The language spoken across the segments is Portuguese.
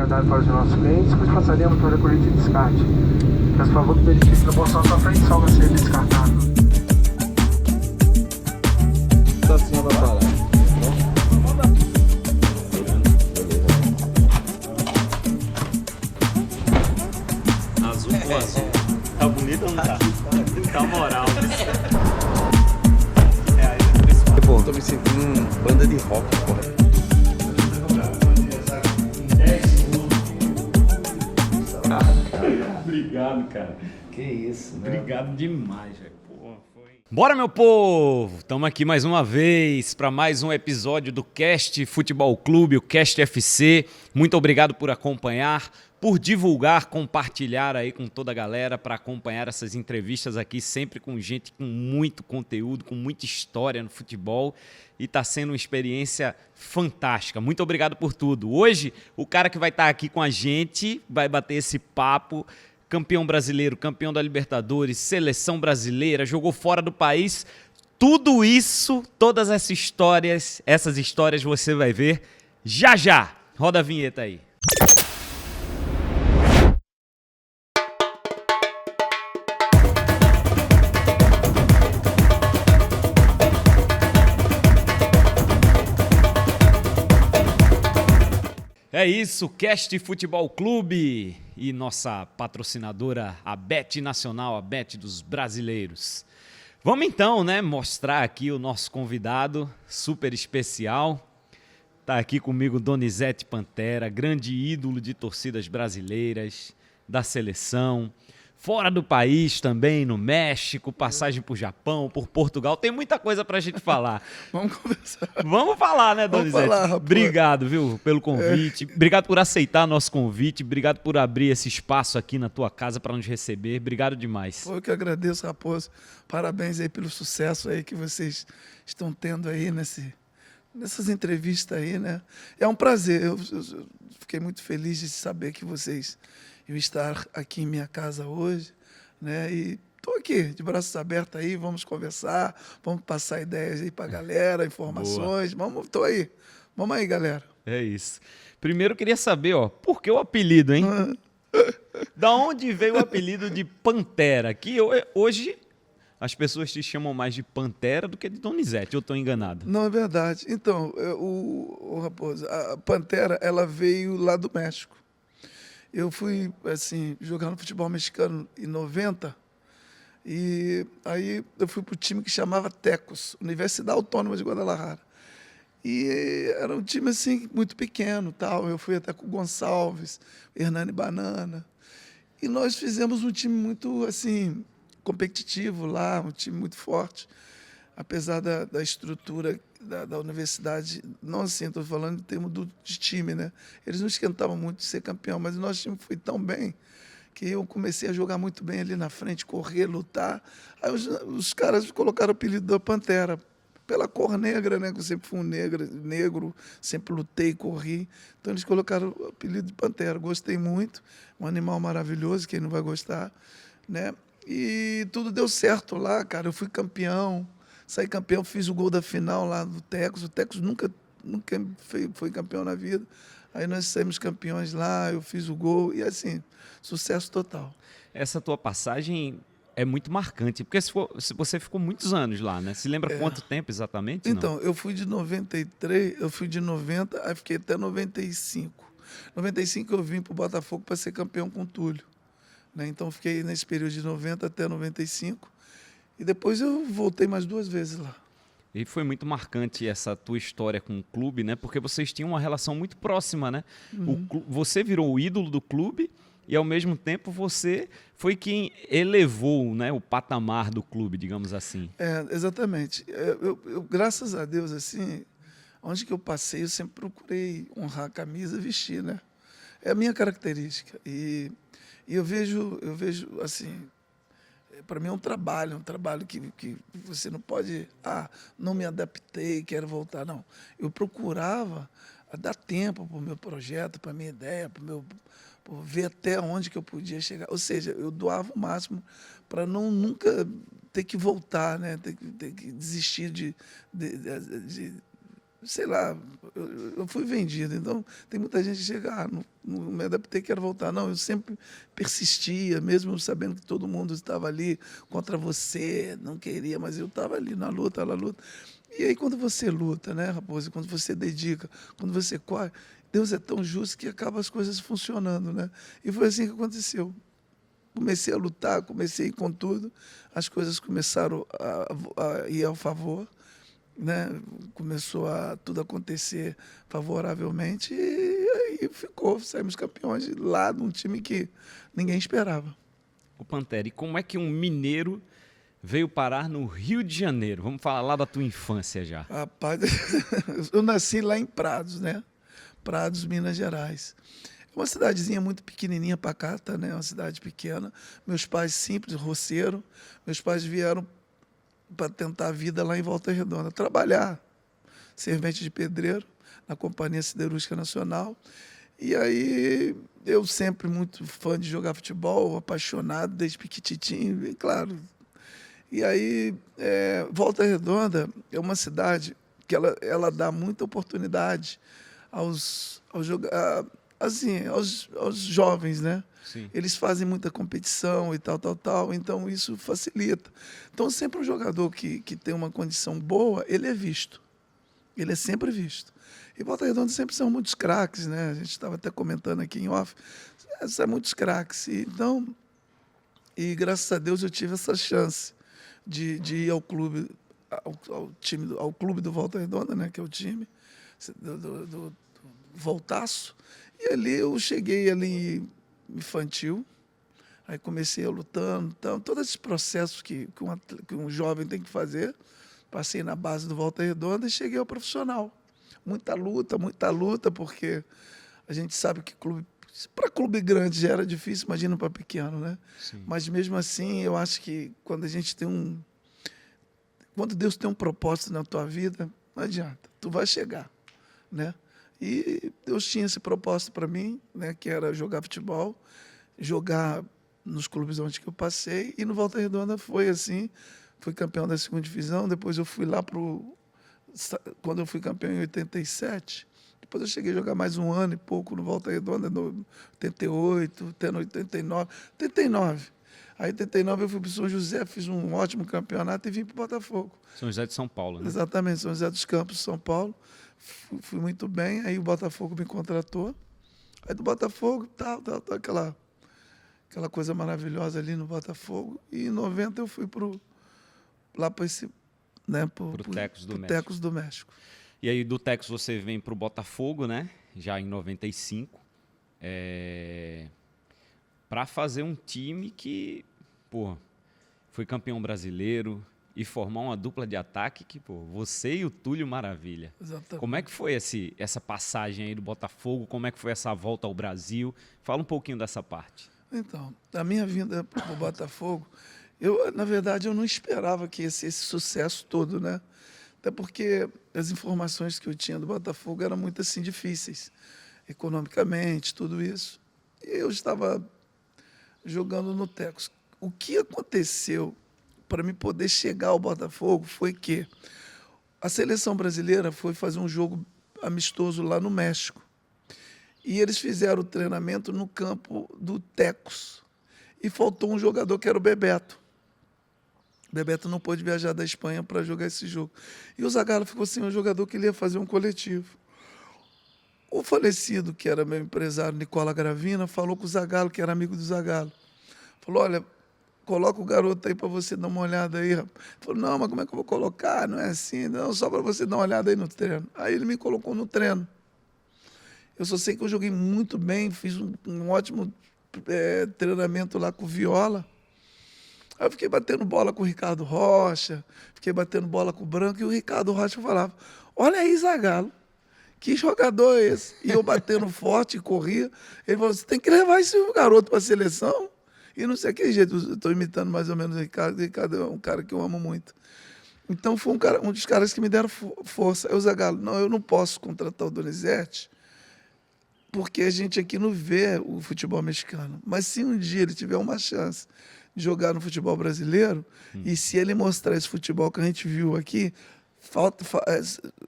recomendado para os nossos clientes, pois passaremos por recolher de descarte. Peço por favor que verifique se a bolsa na sua frente só vai ser descartado. Tá assim, vai parar. Azul com azul. Tá bonito ou não tá? Tá moral. Pô, tô me sentindo banda de rock, porra. Obrigado, cara. Que isso, né? Obrigado demais, velho. Bora, meu povo! Estamos aqui mais uma vez para mais um episódio do Cast Futebol Clube, o Cast FC. Muito obrigado por acompanhar, por divulgar, compartilhar aí com toda a galera para acompanhar essas entrevistas aqui, sempre com gente com muito conteúdo, com muita história no futebol. E está sendo uma experiência fantástica. Muito obrigado por tudo. Hoje, o cara que vai estar aqui com a gente vai bater esse papo. Campeão brasileiro, campeão da Libertadores, seleção brasileira, jogou fora do país. Tudo isso, todas essas histórias você vai ver já já. Roda a vinheta aí. É isso, Cast Futebol Clube e nossa patrocinadora, a Bet Nacional, a Bet dos brasileiros. Vamos então, né, mostrar aqui o nosso convidado super especial. Tá aqui comigo Donizete Pantera, grande ídolo de torcidas brasileiras, da seleção. Fora do país também, no México, passagem por Japão, por Portugal. Tem muita coisa pra gente falar. Vamos conversar. Vamos falar, né, Donizete? Vamos falar, obrigado, viu, pelo convite. Obrigado por aceitar nosso convite. Obrigado por abrir esse espaço aqui na tua casa para nos receber. Obrigado demais. Eu que agradeço, Raposo. Parabéns aí pelo sucesso aí que vocês estão tendo aí nessas entrevistas aí, né? É um prazer. Eu fiquei muito feliz de saber que vocês iam estar aqui em minha casa hoje, né? E estou aqui, de braços abertos aí, vamos conversar, vamos passar ideias aí para a galera, informações. Estou aí. Vamos aí, galera. É isso. Primeiro eu queria saber, por que o apelido, hein? Da onde veio o apelido de Pantera? Que hoje as pessoas te chamam mais de Pantera do que de Donizete, eu estou enganado? Não, é verdade. Então, Raposo, a Pantera, ela veio lá do México. Eu fui, assim, jogar no futebol mexicano em 90, e aí eu fui para o time que chamava Tecos, Universidade Autônoma de Guadalajara. E era um time, assim, muito pequeno, tal. Eu fui até com o Gonçalves, Hernani Banana. E nós fizemos um time muito, assim, competitivo lá, um time muito forte. Apesar da estrutura da universidade, não assim, estou falando em termos de time, né? Eles não esquentavam muito de ser campeão, mas o nosso time foi tão bem que eu comecei a jogar muito bem ali na frente, correr, lutar. Aí os caras colocaram o apelido da Pantera, pela cor negra, né? Que eu sempre fui um negro, sempre lutei, corri. Então eles colocaram o apelido de Pantera. Gostei muito, um animal maravilhoso, quem não vai gostar, né? E tudo deu certo lá, cara. Eu fui campeão. Saí campeão, fiz o gol da final lá do Tecos. O Tecos nunca foi campeão na vida. Aí nós saímos campeões lá, eu fiz o gol e assim, sucesso total. Essa tua passagem é muito marcante, porque se você ficou muitos anos lá, né? Se lembra quanto tempo exatamente? Então, não? Eu fui de 93, eu fui de 90, aí fiquei até 95. 95 eu vim para o Botafogo para ser campeão com o Túlio, né? Então fiquei nesse período de 90 até 95. E depois eu voltei mais 2 vezes lá. E foi muito marcante essa tua história com o clube, né? Porque vocês tinham uma relação muito próxima, né? Você virou o ídolo do clube e, ao mesmo tempo, você foi quem elevou, né, o patamar do clube, digamos assim. Exatamente. Eu, graças a Deus, assim, onde que eu passei, eu sempre procurei honrar a camisa e vestir, né? É a minha característica. E eu vejo, assim... Para mim é um trabalho que você não pode, não me adaptei, quero voltar, não. Eu procurava dar tempo para o meu projeto, para a minha ideia, para ver até onde que eu podia chegar. Ou seja, eu doava o máximo para nunca ter que voltar, né? Ter que desistir de sei lá, eu fui vendido. Então, tem muita gente que chega, não me adaptei, quero voltar. Não, eu sempre persistia, mesmo sabendo que todo mundo estava ali contra você, não queria, mas eu estava ali na luta, na luta. E aí, quando você luta, né, Raposo, quando você dedica, quando você corre, Deus é tão justo que acaba as coisas funcionando, né? E foi assim que aconteceu. Comecei a lutar, comecei a ir com tudo, as coisas começaram a ir ao favor, né? Começou a tudo acontecer favoravelmente e aí ficou, saímos campeões lá de um time que ninguém esperava. O Pantera, e como é que um mineiro veio parar no Rio de Janeiro? Vamos falar lá da tua infância já. Rapaz, eu nasci lá em Prados, né? Prados, Minas Gerais. É uma cidadezinha muito pequenininha, pacata, né? Uma cidade pequena. Meus pais simples, roceiro. Meus pais vieram para tentar a vida lá em Volta Redonda, trabalhar, servente de pedreiro na Companhia Siderúrgica Nacional. E aí eu sempre muito fã de jogar futebol, apaixonado desde pequititinho, e claro. E aí Volta Redonda é uma cidade que ela dá muita oportunidade aos jovens, né? Sim. Eles fazem muita competição e tal, então isso facilita. Então, sempre um jogador que tem uma condição boa, ele é visto. Ele é sempre visto. E Volta Redonda sempre são muitos craques, né? A gente estava até comentando aqui em off, são muitos craques. Então, e graças a Deus eu tive essa chance de ir ao clube, ao clube do Volta Redonda, né? Que é o time do Voltaço. E ali eu cheguei ali infantil, aí comecei a lutando, então, todos esses processos que um jovem tem que fazer, passei na base do Volta Redonda e cheguei ao profissional. Muita luta, porque a gente sabe que para clube grande já era difícil, imagina para pequeno, né? Sim. Mas mesmo assim, eu acho que quando Deus tem um propósito na tua vida, não adianta, tu vai chegar, né? E Deus tinha esse propósito para mim, né, que era jogar futebol, jogar nos clubes onde eu passei, e no Volta Redonda foi assim, fui campeão da 2ª divisão, depois eu fui lá quando eu fui campeão em 87, depois eu cheguei a jogar mais um ano e pouco no Volta Redonda, no 88, até no 89. Aí, em 89, eu fui para o São José, fiz um ótimo campeonato e vim para o Botafogo. São José de São Paulo, né? Exatamente, São José dos Campos, São Paulo. Fui muito bem, aí o Botafogo me contratou. Aí do Botafogo, aquela coisa maravilhosa ali no Botafogo. E em 90 eu fui lá para esse, né, pro Tecos do México. E aí do Tecos você vem para o Botafogo, né? Já em 95. Para fazer um time que, pô, foi campeão brasileiro e formar uma dupla de ataque que, pô, você e o Túlio Maravilha. Exatamente. Como é que foi essa passagem aí do Botafogo? Como é que foi essa volta ao Brasil? Fala um pouquinho dessa parte. Então, a minha vinda para o Botafogo, na verdade, eu não esperava que esse sucesso todo, né? Até porque as informações que eu tinha do Botafogo eram muito assim difíceis, economicamente, tudo isso. E eu estava jogando no Tecos. O que aconteceu para me poder chegar ao Botafogo foi que a seleção brasileira foi fazer um jogo amistoso lá no México. E eles fizeram o treinamento no campo do Tecos. E faltou um jogador que era o Bebeto. O Bebeto não pôde viajar da Espanha para jogar esse jogo. E o Zagallo ficou sem um jogador que ele ia fazer um coletivo. O falecido, que era meu empresário, Nicola Gravina, falou com o Zagallo, que era amigo do Zagallo. Falou, olha, coloca o garoto aí para você dar uma olhada aí. Ele falou, não, mas como é que eu vou colocar? Não é assim, não, só para você dar uma olhada aí no treino. Aí ele me colocou no treino. Eu só sei que eu joguei muito bem, fiz um ótimo treinamento lá com o Viola. Aí eu fiquei batendo bola com o Ricardo Rocha, fiquei batendo bola com o Branco, e o Ricardo Rocha falava, olha aí, Zagallo, que jogador é esse? E eu batendo forte, corria. Ele falou, você tem que levar esse garoto para a seleção. E não sei que jeito, estou imitando mais ou menos o Ricardo. O Ricardo é um cara que eu amo muito. Então foi um dos caras que me deram força. Eu, Zagallo, não, eu não posso contratar o Donizete, porque a gente aqui não vê o futebol mexicano. Mas se um dia ele tiver uma chance de jogar no futebol brasileiro, e se ele mostrar esse futebol que a gente viu aqui,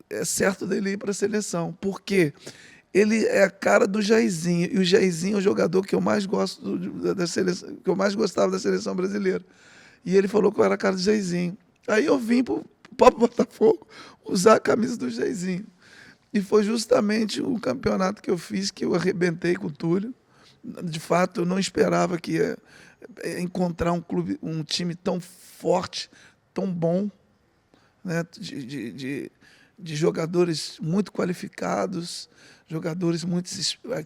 é certo dele ir para a seleção. Por quê? Ele é a cara do Jairzinho. E o Jairzinho é o jogador que eu mais gosto da seleção, que eu mais gostava da seleção brasileira. E ele falou que eu era a cara do Jairzinho. Aí eu vim para o próprio Botafogo usar a camisa do Jairzinho. E foi justamente o campeonato que eu fiz que eu arrebentei com o Túlio. De fato, eu não esperava que ia encontrar um time tão forte, tão bom, né? De jogadores muito qualificados, jogadores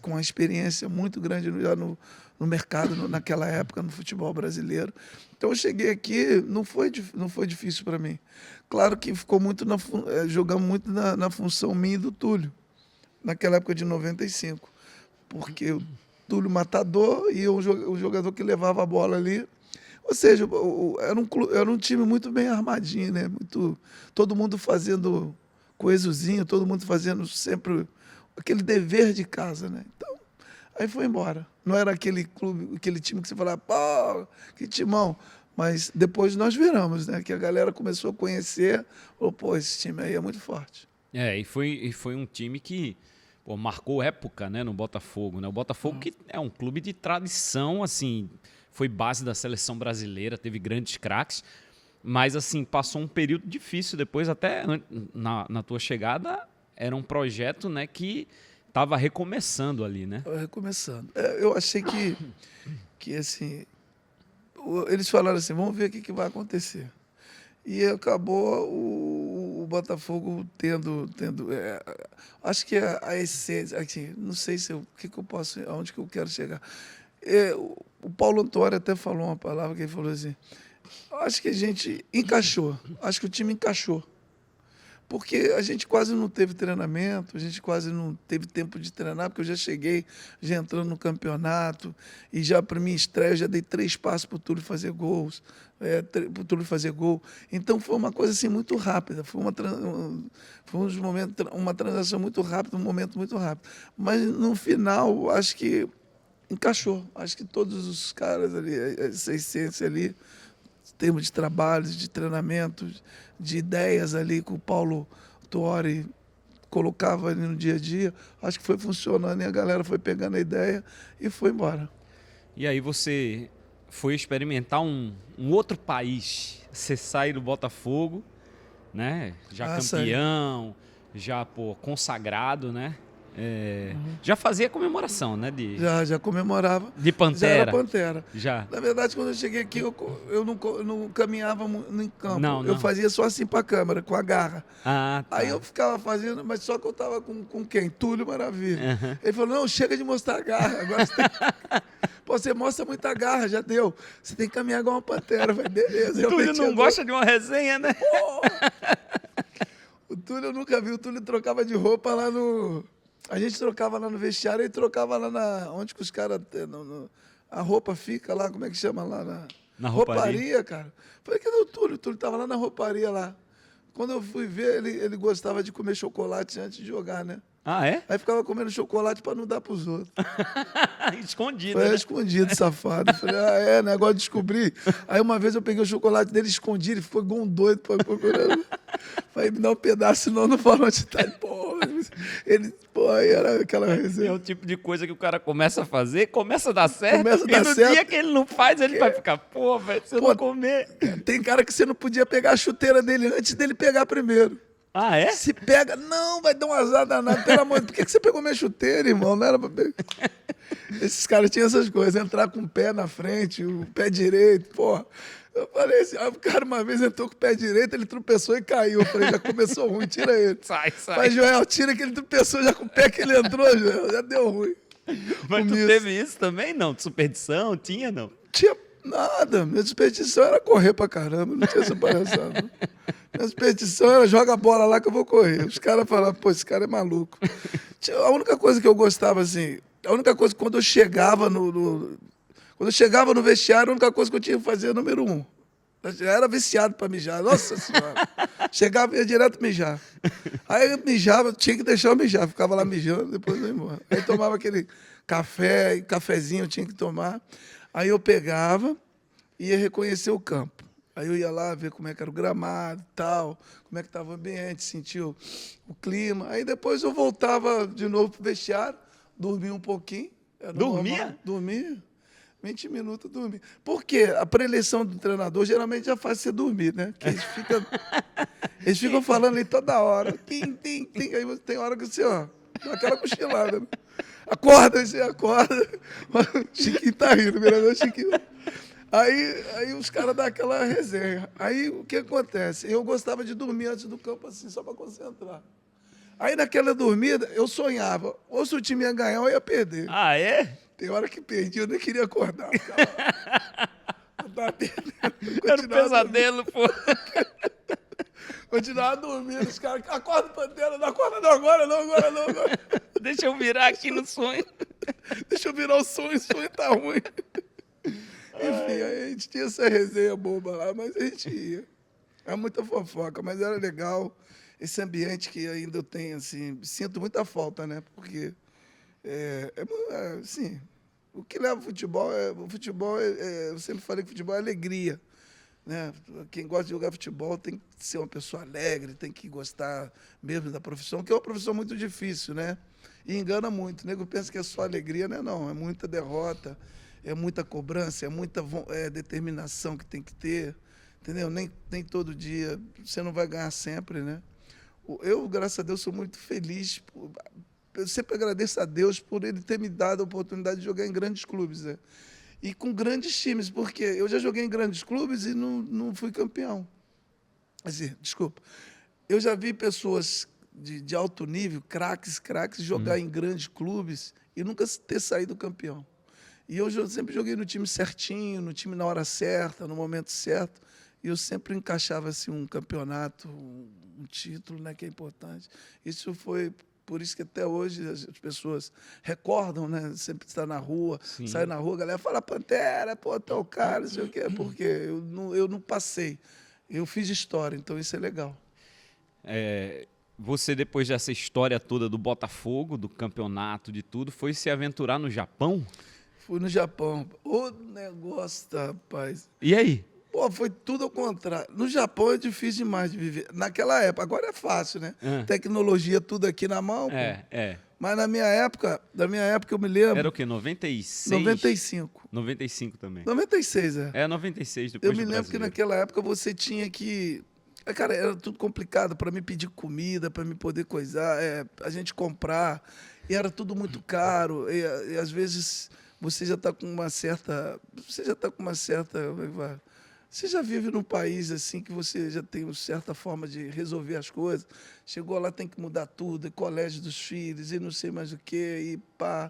com uma experiência muito grande já no mercado, naquela época, no futebol brasileiro. Então, eu cheguei aqui, não foi difícil para mim. Claro que ficou muito jogamos muito na função minha e do Túlio, naquela época de 95, porque o Túlio matador e o jogador que levava a bola ali. Ou seja, era um time muito bem armadinho, né? Todo mundo fazendo coesozinho, todo mundo fazendo sempre aquele dever de casa, né? Então, aí foi embora. Não era aquele time que você falava, pô, que timão. Mas depois nós viramos, né? Que a galera começou a conhecer, falou, pô, esse time aí é muito forte. E foi um time que marcou época, né, no Botafogo, né? O Botafogo que é um clube de tradição, assim, foi base da seleção brasileira, teve grandes craques, mas assim, passou um período difícil depois, até na tua chegada, era um projeto, né, que estava recomeçando ali, né? Recomeçando. Eu achei que assim, eles falaram assim, vamos ver o que vai acontecer. E acabou o Botafogo tendo acho que a essência, assim, não sei se aonde que eu quero chegar. O Paulo Autuori até falou uma palavra que ele falou assim, acho que a gente encaixou, acho que o time encaixou. Porque a gente quase não teve treinamento, a gente quase não teve tempo de treinar, porque eu já cheguei, já entrando no campeonato, e já para minha estreia eu já dei 3 passos para o Túlio fazer gols, para o Túlio fazer gol. Então foi uma coisa assim muito rápida, foi uma transação muito rápida, um momento muito rápido. Mas no final, acho que encaixou, acho que todos os caras ali, essa essência ali, em termos de trabalhos, de treinamentos, de ideias ali que o Paulo Autuori colocava ali no dia a dia, acho que foi funcionando e a galera foi pegando a ideia e foi embora. E aí você foi experimentar um outro país, você sai do Botafogo, né? Já campeão, já consagrado, né? Já fazia comemoração, né? Já comemorava. De Pantera. Já era Pantera. Já. Na verdade, quando eu cheguei aqui, eu não caminhava em campo. Não. Eu fazia só assim para a câmera, com a garra. Ah, tá. Aí eu ficava fazendo, mas só que eu estava com quem? Túlio Maravilha. Uhum. Ele falou, não, chega de mostrar a garra. Agora você tem... Pô, você mostra muita garra, já deu. Você tem que caminhar igual uma pantera. Eu falei, beleza. O Túlio não gosta de uma resenha, né? O Túlio eu nunca vi. O Túlio trocava de roupa lá no... A gente trocava lá no vestiário e trocava lá onde que os caras... A roupa fica lá, como é que chama lá? Na rouparia, cara. Falei, cadê o Túlio? O Túlio tava lá na rouparia lá. Quando eu fui ver, ele gostava de comer chocolate antes de jogar, né? Ah, é? Aí ficava comendo chocolate para não dar pros outros. Escondido, Foi né? escondido, safado. Falei, negócio de descobrir. Aí uma vez eu peguei o chocolate dele, escondi, ele ficou igual um doido procurando. Falei, me dá um pedaço, senão não fala onde tá. Aí era aquela resenha. É o tipo de coisa que o cara começa a fazer, começa a dar certo, Começa a dar e no certo. dia que ele não faz, ele vai ficar, velho, se eu não comer... Tem cara que você não podia pegar a chuteira dele antes dele pegar primeiro. Ah, é? Se pega, não, vai dar um azar danado. Pelo amor de Deus, por que você pegou minha chuteira, irmão? Não era pra pegar. Esses caras tinham essas coisas, entrar com o pé na frente, o pé direito, porra. Eu falei assim, o cara uma vez entrou com o pé direito, ele tropeçou e caiu. Eu falei, já começou ruim, tira ele. Sai. Mas, Joel, tira que ele tropeçou já com o pé que ele entrou, Joel, já deu ruim. Mas tu teve isso também, não? De superstição? Tinha, não? Tinha nada, minha superstição era correr pra caramba, não tinha essa palhaçada, não. Minha superstição era joga a bola lá que eu vou correr. Os caras falavam, pô, esse cara é maluco. A única coisa que eu gostava, assim, quando eu chegava no vestiário, a única coisa que eu tinha que fazer era número 1. Eu já era viciado para mijar, nossa senhora. Chegava e ia direto mijar. Aí eu mijava, tinha que deixar eu mijar, ficava lá mijando, depois eu ia embora. Aí tomava aquele cafezinho eu tinha que tomar. Aí eu pegava e ia reconhecer o campo. Aí eu ia lá ver como é que era o gramado e tal, como é que estava o ambiente, sentia o clima. Aí depois eu voltava de novo pro vestiário, dormia um pouquinho. Era Dormia? normal, dormia. 20 minutos dormia. Porque a pré-eleição do treinador geralmente já faz você dormir, né? Que eles ficam falando ali toda hora. Tim, tim, tim. Aí tem hora que você, ó, dá aquela cochilada. Né? Acorda, você acorda. Chiquinho tá rindo, vereador Chiquinho. Aí os caras dão aquela resenha. Aí o que acontece? Eu gostava de dormir antes do campo assim, só para concentrar. Aí naquela dormida, eu sonhava. Ou se o time ia ganhar ou ia perder. Ah, é? Tem hora que perdi, eu nem queria acordar. Eu tava perdendo. Era um pesadelo, pô. Continuava dormindo, os caras, acorda, Pantera, não acorda não, agora não. Deixa eu virar aqui no sonho. Deixa eu virar o sonho tá ruim. Enfim, aí a gente tinha essa resenha boba lá, mas a gente ia. Era muita fofoca, mas era legal. Esse ambiente que ainda eu tenho, assim, sinto muita falta, né? Porque, assim, o que leva o futebol eu sempre falei que futebol é alegria. Né? Quem gosta de jogar futebol tem que ser uma pessoa alegre, tem que gostar mesmo da profissão, que é uma profissão muito difícil, né? E engana muito. O nego pensa que é só alegria, né? Não, é muita derrota, é muita cobrança, é muita determinação que tem que ter, entendeu? Nem todo dia, você não vai ganhar sempre, né? Eu, graças a Deus, sou muito feliz. Eu sempre agradeço a Deus por ele ter me dado a oportunidade de jogar em grandes clubes, né? E com grandes times, porque eu já joguei em grandes clubes e não fui campeão. Assim, desculpa. Eu já vi pessoas de alto nível, craques, jogar em grandes clubes e nunca ter saído campeão. E eu sempre joguei no time certinho, no time na hora certa, no momento certo. E eu sempre encaixava assim, um campeonato, um título, né, que é importante. Isso foi... Por isso que até hoje as pessoas recordam, né? Sempre está na rua, Sim. sai na rua, a galera fala, Pantera, pô, tá o cara, não sei o quê. Porque eu não passei. Eu fiz história, então isso é legal. Você, depois dessa história toda do Botafogo, do campeonato, de tudo, foi se aventurar no Japão? Fui no Japão. Ô negócio, rapaz. E aí? Pô, foi tudo ao contrário. No Japão é difícil demais de viver. Naquela época, agora é fácil, né? Tecnologia, tudo aqui na mão. Pô. Mas na minha época eu me lembro... Era o quê? 96? 95. 95 também. 96, é. É, 96, depois Eu me lembro que naquela época você tinha que... Cara, era tudo complicado para me pedir comida, para me poder coisar, a gente comprar. E era tudo muito caro. E às vezes você já está com uma certa... Você já vive num país assim que você já tem uma certa forma de resolver as coisas. Chegou lá, tem que mudar tudo, colégio dos filhos, e não sei mais o quê, e pá.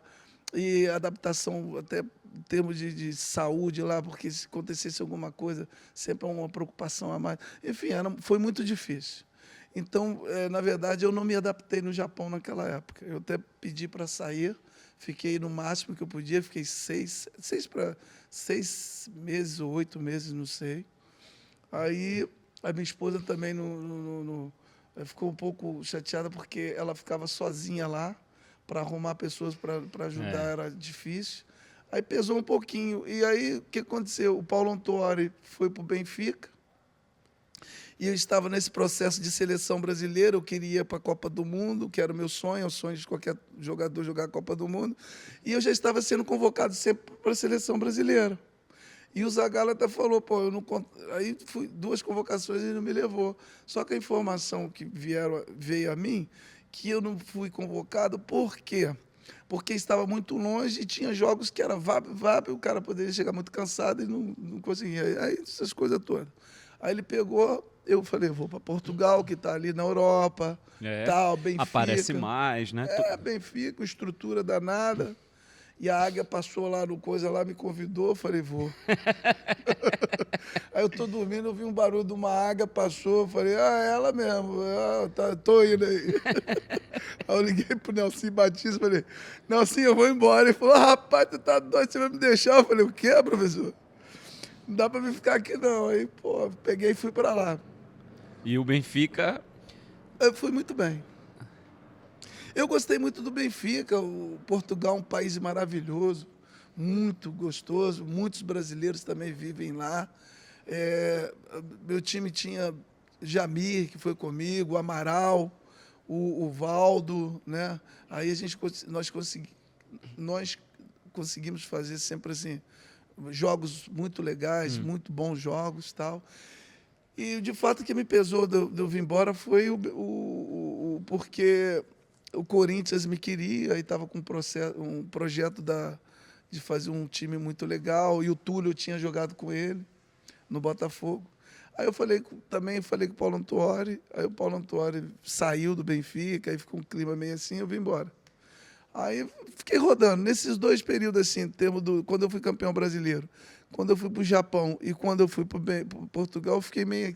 E adaptação até em termos de saúde lá, porque se acontecesse alguma coisa, sempre é uma preocupação a mais. Enfim, foi muito difícil. Então, na verdade, eu não me adaptei no Japão naquela época. Eu até pedi para sair, fiquei no máximo que eu podia, fiquei 6 meses ou 8 meses, não sei. Aí a minha esposa também ficou um pouco chateada porque ela ficava sozinha lá para arrumar pessoas para ajudar, era difícil. Aí pesou um pouquinho. E aí o que aconteceu? O Paulo Autuori foi para o Benfica. E eu estava nesse processo de seleção brasileira, eu queria ir para a Copa do Mundo, que era o meu sonho, é o sonho de qualquer jogador jogar a Copa do Mundo. E eu já estava sendo convocado sempre para a seleção brasileira. E o Zagallo até falou, pô, eu não... Aí fui 2 convocações e ele não me levou. Só que a informação que veio a mim, que eu não fui convocado, por quê? Porque estava muito longe e tinha jogos que era VAP, o cara poderia chegar muito cansado e não conseguia. Aí essas coisas todas. Aí ele pegou... Eu falei, vou para Portugal, que está ali na Europa, tal, Benfica. Aparece mais, né? Benfica, estrutura danada. E a Águia passou lá no coisa lá, me convidou, eu falei, vou. Aí eu tô dormindo, eu vi um barulho de uma águia, passou, eu falei, é ela mesmo, tô indo aí. Aí eu liguei pro Nelson Batista, falei, Nelson, eu vou embora. Ele falou, rapaz, tu tá doido, você vai me deixar? Eu falei, o quê, professor? Não dá para me ficar aqui, não. Aí, pô, peguei e fui para lá. E o Benfica? Eu fui muito bem. Eu gostei muito do Benfica. O Portugal é um país maravilhoso, muito gostoso. Muitos brasileiros também vivem lá. Meu time tinha Jamir, que foi comigo, o Amaral, o Valdo, né? Aí nós conseguimos fazer sempre assim jogos muito legais, muito bons jogos, tal. E de fato o que me pesou de eu vir embora foi porque o Corinthians me queria e estava com um projeto de fazer um time muito legal, e o Túlio, eu tinha jogado com ele no Botafogo. Aí eu também falei com o Paulo Autuori, aí o Paulo Autuori saiu do Benfica, aí ficou um clima meio assim, eu vim embora. Aí fiquei rodando. Nesses 2 períodos, assim, quando eu fui campeão brasileiro, quando eu fui para o Japão e quando eu fui para Portugal, eu fiquei meio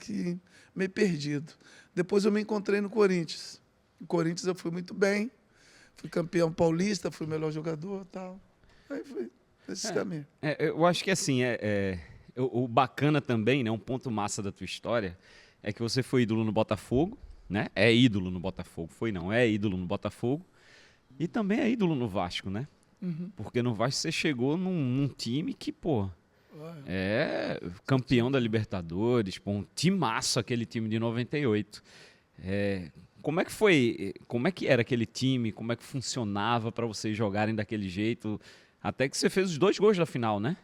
perdido. Depois eu me encontrei no Corinthians. No Corinthians eu fui muito bem, fui campeão paulista, fui o melhor jogador e tal. Aí foi esse caminho. Eu acho que assim, o bacana também, né, um ponto massa da tua história, é que você foi ídolo no Botafogo, né? É ídolo no Botafogo. É ídolo no Botafogo. E também é ídolo no Vasco, né? Uhum. Porque no Vasco você chegou num time que, é campeão da Libertadores, um timaço aquele time de 98. Como é que foi? Como é que era aquele time? Como é que funcionava para vocês jogarem daquele jeito? Até que você fez os 2 gols da final, né?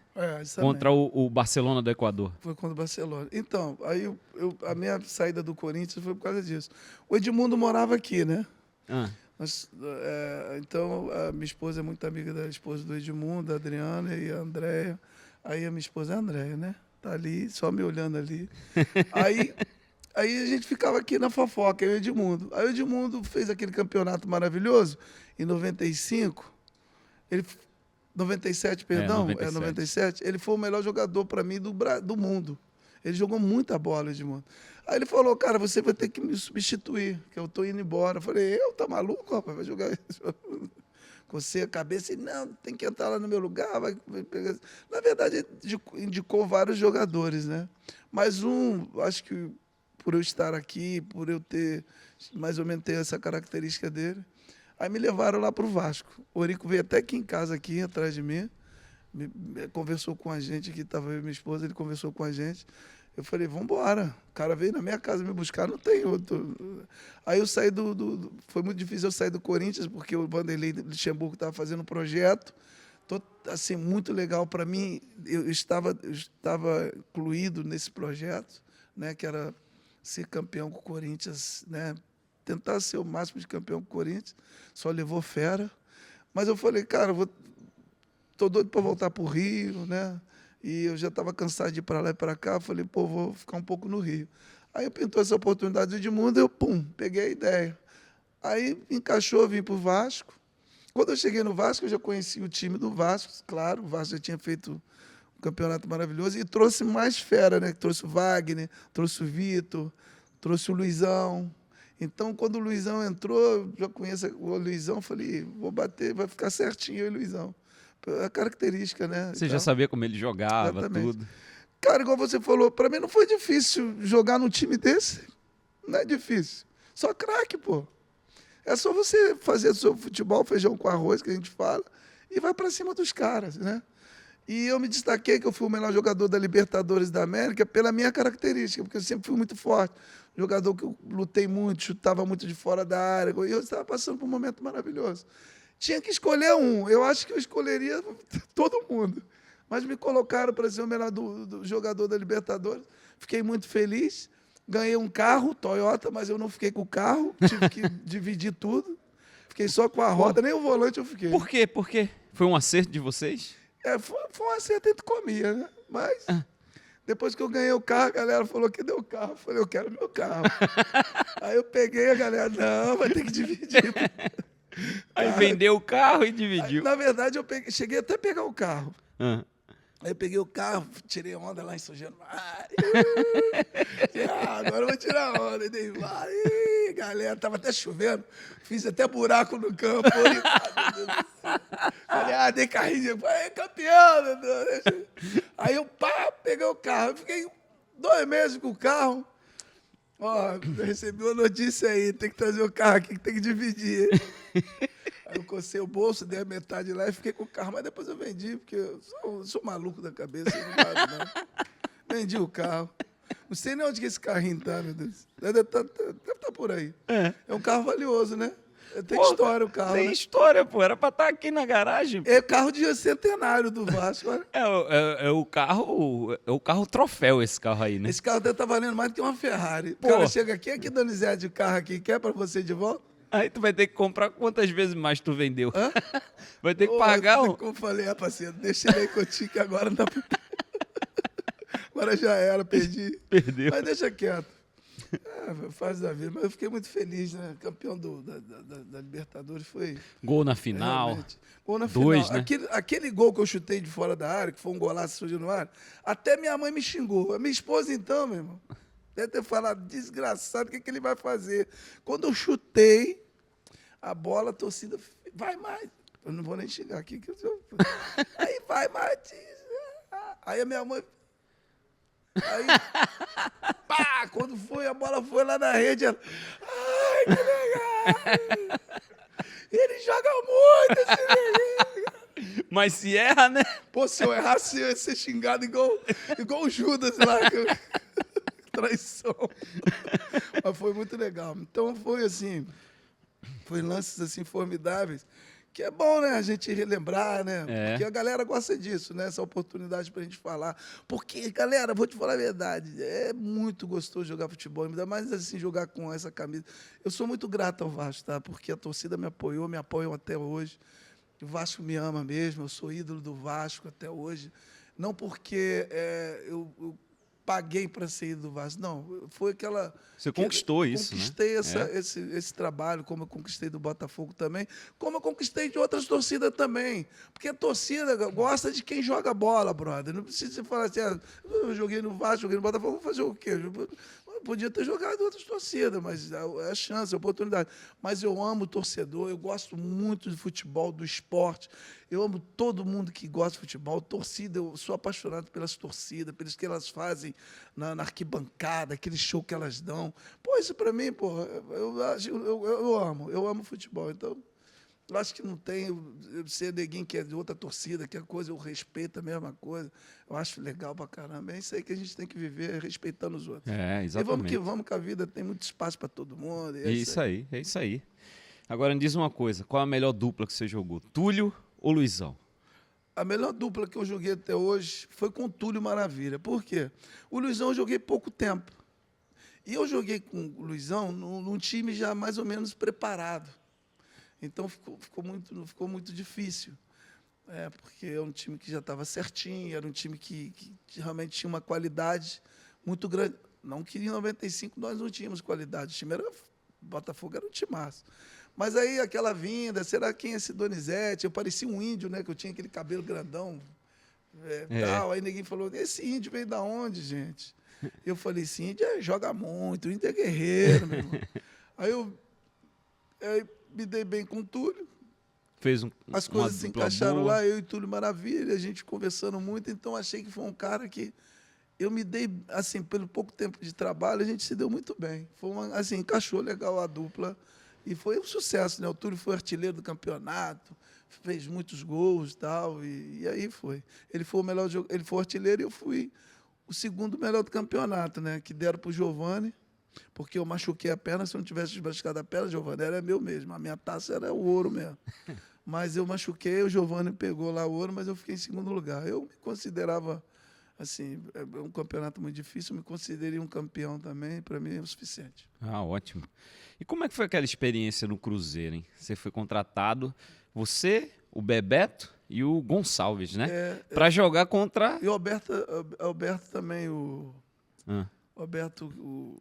Isso contra o Barcelona do Equador. Foi contra o Barcelona. Então, aí a minha saída do Corinthians foi por causa disso. O Edmundo morava aqui, né? Então, a minha esposa é muito amiga da esposa do Edmundo, a Adriana e a Andréia. Aí a minha esposa é a Andréia, né? Tá ali, só me olhando ali. Aí a gente ficava aqui na fofoca, eu e o Edmundo. Aí o Edmundo fez aquele campeonato maravilhoso, em 95. 97, perdão. 97. Ele foi o melhor jogador para mim do mundo. Ele jogou muita bola, Edmundo. Aí ele falou, cara, você vai ter que me substituir, que eu estou indo embora. Eu falei, tá maluco, rapaz? Vai jogar isso? Cocei a cabeça e, não, tem que entrar lá no meu lugar. Vai pegar. Na verdade, indicou vários jogadores, né? Mas acho que por eu estar aqui, por eu ter, mais ou menos, ter essa característica dele, aí me levaram lá para o Vasco. O Eurico veio até aqui em casa, aqui, atrás de mim, conversou com a gente, aqui estava eu e minha esposa, ele conversou com a gente. Eu falei, vamos embora. O cara veio na minha casa me buscar, não tem outro. Aí eu saí foi muito difícil eu sair do Corinthians, porque o Vanderlei Luxemburgo estava fazendo um projeto, assim, muito legal para mim. Eu estava incluído nesse projeto, né, que era ser campeão com o Corinthians, né, tentar ser o máximo de campeão com o Corinthians. Só levou fera. Mas eu falei, cara, estou doido para voltar para o Rio, né? E eu já estava cansado de ir para lá e para cá. Falei, vou ficar um pouco no Rio. Aí pintou essa oportunidade de Edmundo, eu, peguei a ideia. Aí encaixou, vim para o Vasco. Quando eu cheguei no Vasco, eu já conheci o time do Vasco, claro. O Vasco já tinha feito um campeonato maravilhoso e trouxe mais fera, né? Trouxe o Wagner, trouxe o Vitor, trouxe o Luizão. Então, quando o Luizão entrou, eu já conheço o Luizão, falei, vou bater, vai ficar certinho eu e o Luizão. A característica, né? Você já sabia como ele jogava, exatamente. Tudo. Cara, igual você falou, para mim não foi difícil jogar num time desse. Não é difícil. Só craque, pô. É só você fazer o seu futebol, feijão com arroz, que a gente fala, e vai para cima dos caras, né? E eu me destaquei que eu fui o melhor jogador da Libertadores da América pela minha característica, porque eu sempre fui muito forte. Jogador que eu lutei muito, chutava muito de fora da área, e eu estava passando por um momento maravilhoso. Tinha que escolher um. Eu acho que eu escolheria todo mundo. Mas me colocaram para ser o melhor do jogador da Libertadores. Fiquei muito feliz. Ganhei um carro, Toyota, mas eu não fiquei com o carro. Tive que dividir tudo. Fiquei só com a roda, nem o volante eu fiquei. Por quê? Por quê? Foi um acerto de vocês? Foi um acerto entre comia, né? Mas depois que eu ganhei o carro, a galera falou que deu o carro. Eu falei, eu quero meu carro. Aí eu peguei, a galera, não, vai ter que dividir. Aí vendeu o carro e dividiu. Aí, na verdade, cheguei até a pegar o carro. Aí eu peguei o carro, tirei onda lá em São Januário. Agora eu vou tirar onda. Neymar. Galera, tava até chovendo. Fiz até buraco no campo. Falei, dei carrinho. Falei, campeão. Aí eu, peguei o carro. Eu fiquei 2 meses com o carro. Eu recebi uma notícia aí, tem que trazer o carro aqui, que tem que dividir. Aí eu cocei o bolso, dei a metade lá e fiquei com o carro, mas depois eu vendi, porque eu sou maluco da cabeça, não vale, não. Vendi o carro. Não sei nem onde que esse carrinho tá, meu Deus. Deve estar por aí. É um carro valioso, né? Tem história o carro, Tem né? história, pô. Era pra estar aqui na garagem. É carro de centenário do Vasco. Olha. É o carro troféu, esse carro aí, né? Esse carro deve estar valendo mais do que uma Ferrari. Pô. O cara chega aqui, Donizete, de carro aqui, quer pra você de volta? Aí tu vai ter que comprar quantas vezes mais tu vendeu? Hã? Vai ter que Ô, pagar Como eu falei, parceiro, deixa ele aí contigo que agora não dá pra... Agora já era, perdi. Perdeu. Mas deixa quieto. Fase da vida. Mas eu fiquei muito feliz, né? Campeão da Libertadores foi... Gol na final. Realmente. Gol na Dois, final. né? Aquele gol que eu chutei de fora da área, que foi um golaço surgindo no ar, até minha mãe me xingou. A minha esposa, então, meu irmão, deve ter falado, desgraçado, o que ele vai fazer? Quando eu chutei a bola, a torcida, vai mais. Eu não vou nem xingar aqui. Aí vai mais. Aí a minha mãe... Aí, pá, quando foi, a bola foi lá na rede, ela, ai, que legal! Ele joga muito, esse menino! Mas se erra, né? Pô, se eu errasse, eu ia ser xingado igual o Judas lá. Traição. Mas foi muito legal. Então foi assim, foi lances assim formidáveis. Que é bom, né, a gente relembrar, né? É. Porque a galera gosta disso, né? Essa oportunidade pra gente falar. Porque, galera, vou te falar a verdade, é muito gostoso jogar futebol, ainda mais assim, jogar com essa camisa. Eu sou muito grato ao Vasco, tá? Porque a torcida me apoiou, me apoiam até hoje. O Vasco me ama mesmo, eu sou ídolo do Vasco até hoje. Não porque eu paguei para ser ídolo do Vasco, não. Foi aquela... Você conquistou isso, né? Conquistei esse trabalho, como eu conquistei do Botafogo também, como eu conquistei de outras torcidas também. Porque a torcida gosta de quem joga bola, brother. Não precisa falar assim, eu joguei no Vasco, joguei no Botafogo, vou fazer o quê? Eu podia ter jogado em outras torcidas, mas é a chance, é a oportunidade. Mas eu amo o torcedor, eu gosto muito de futebol, do esporte. Eu amo todo mundo que gosta de futebol. Torcida, eu sou apaixonado pelas torcidas, pelos que elas fazem na arquibancada, aquele show que elas dão. Pô, isso pra mim, pô, eu amo futebol. Então, eu acho que não tem ser neguinho que é de outra torcida, que a coisa, eu respeito a mesma coisa. Eu acho legal pra caramba. É isso aí que a gente tem que viver, respeitando os outros. Exatamente. E vamos que a vida tem muito espaço pra todo mundo. É isso aí. Agora me diz uma coisa, qual a melhor dupla que você jogou? Túlio ou Luizão? A melhor dupla que eu joguei até hoje foi com o Túlio Maravilha. Por quê? O Luizão eu joguei pouco tempo. E eu joguei com o Luizão num time já mais ou menos preparado. Então ficou muito difícil. Porque é um time que já estava certinho, era um time que realmente tinha uma qualidade muito grande. Não que em 95 nós não tínhamos qualidade. O time era... Botafogo era um timaço. Mas aí aquela vinda, será quem é esse Donizete? Eu parecia um índio, né? Que eu tinha aquele cabelo grandão. Tal. Aí ninguém falou, esse índio veio da onde, gente? Eu falei, esse índio joga muito, o índio é guerreiro, meu irmão. Aí eu me dei bem com o Túlio. As coisas se encaixaram lá, eu e Túlio Maravilha, a gente conversando muito, então achei que foi um cara que eu me dei, assim, pelo pouco tempo de trabalho, a gente se deu muito bem. Foi assim, encaixou legal a dupla e foi um sucesso, né? O Túlio foi artilheiro do campeonato, fez muitos gols e tal, e aí foi. Ele foi o melhor jogo, ele foi o artilheiro e eu fui o segundo melhor do campeonato, né? Que deram para o Giovani, porque eu machuquei a perna, se eu não tivesse machucado a perna, Giovani, era meu mesmo, a minha taça era o ouro mesmo. Mas eu machuquei, o Giovani pegou lá o ouro, mas eu fiquei em segundo lugar. Eu me considerava, assim, é um campeonato muito difícil, eu me considerei um campeão também, para mim é o suficiente. Ótimo. E como é que foi aquela experiência no Cruzeiro, hein? Você foi contratado, você, o Bebeto e o Gonçalves, né? Para jogar contra... E o Alberto também, o Alberto, o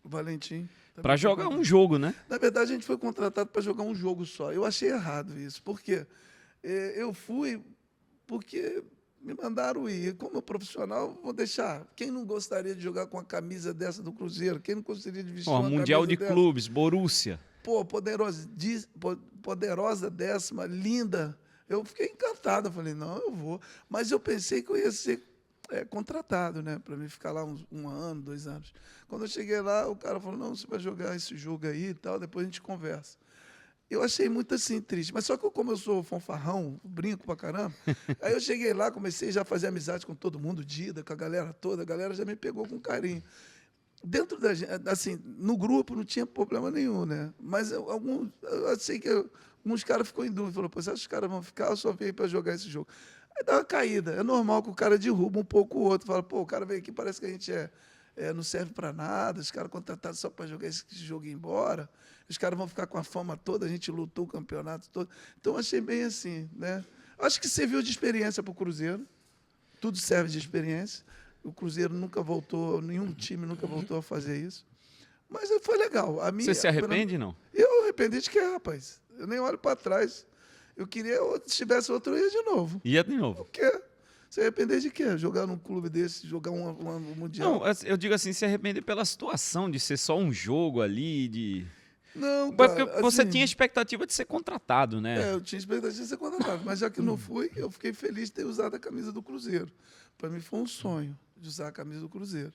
Valentim. Para jogar um jogo, né? Na verdade, a gente foi contratado para jogar um jogo só. Eu achei errado isso. Por quê? Eu fui porque me mandaram ir. Como profissional, vou deixar. Quem não gostaria de jogar com a camisa dessa do Cruzeiro? Quem não gostaria de vestir uma Mundial camisa de dessa? Clubes, Borussia. Pô, poderosa décima, linda. Eu fiquei encantado. Eu falei, não, eu vou. Mas eu pensei que eu ia ser contratado, né? Para mim ficar lá um ano, 2 anos. Quando eu cheguei lá, o cara falou, não, você vai jogar esse jogo aí e tal, depois a gente conversa. Eu achei muito assim triste. Mas só que como eu sou fanfarrão, brinco pra caramba, aí eu cheguei lá, comecei já a fazer amizade com todo mundo, Dida, com a galera toda, a galera já me pegou com carinho. Dentro da gente, assim, no grupo não tinha problema nenhum, né? Mas eu achei que alguns caras ficou em dúvida, falou, pô, se os caras vão ficar, eu só venho para jogar esse jogo. Aí dá uma caída. É normal que o cara derruba um pouco o outro, fala, pô, o cara veio aqui, parece que a gente não serve para nada, os caras contratados só para jogar esse jogo e ir embora, os caras vão ficar com a fama toda, a gente lutou o campeonato todo. Então, achei bem assim, né? Acho que serviu de experiência para o Cruzeiro, tudo serve de experiência. O Cruzeiro nunca voltou, nenhum time nunca voltou a fazer isso. Mas foi legal. Você se arrepende, não? Eu arrependi de quê, rapaz? Eu nem olho para trás. Eu queria, se tivesse outro, eu ia de novo. Ia de novo. O quê? Se arrepender de quê? Jogar num clube desse, jogar um Mundial? Não, eu digo assim, se arrepender pela situação de ser só um jogo ali, de... Não, Porque cara, você assim, tinha expectativa de ser contratado, né? eu tinha expectativa de ser contratado, mas já que não fui, eu fiquei feliz de ter usado a camisa do Cruzeiro. Para mim foi um sonho de usar a camisa do Cruzeiro.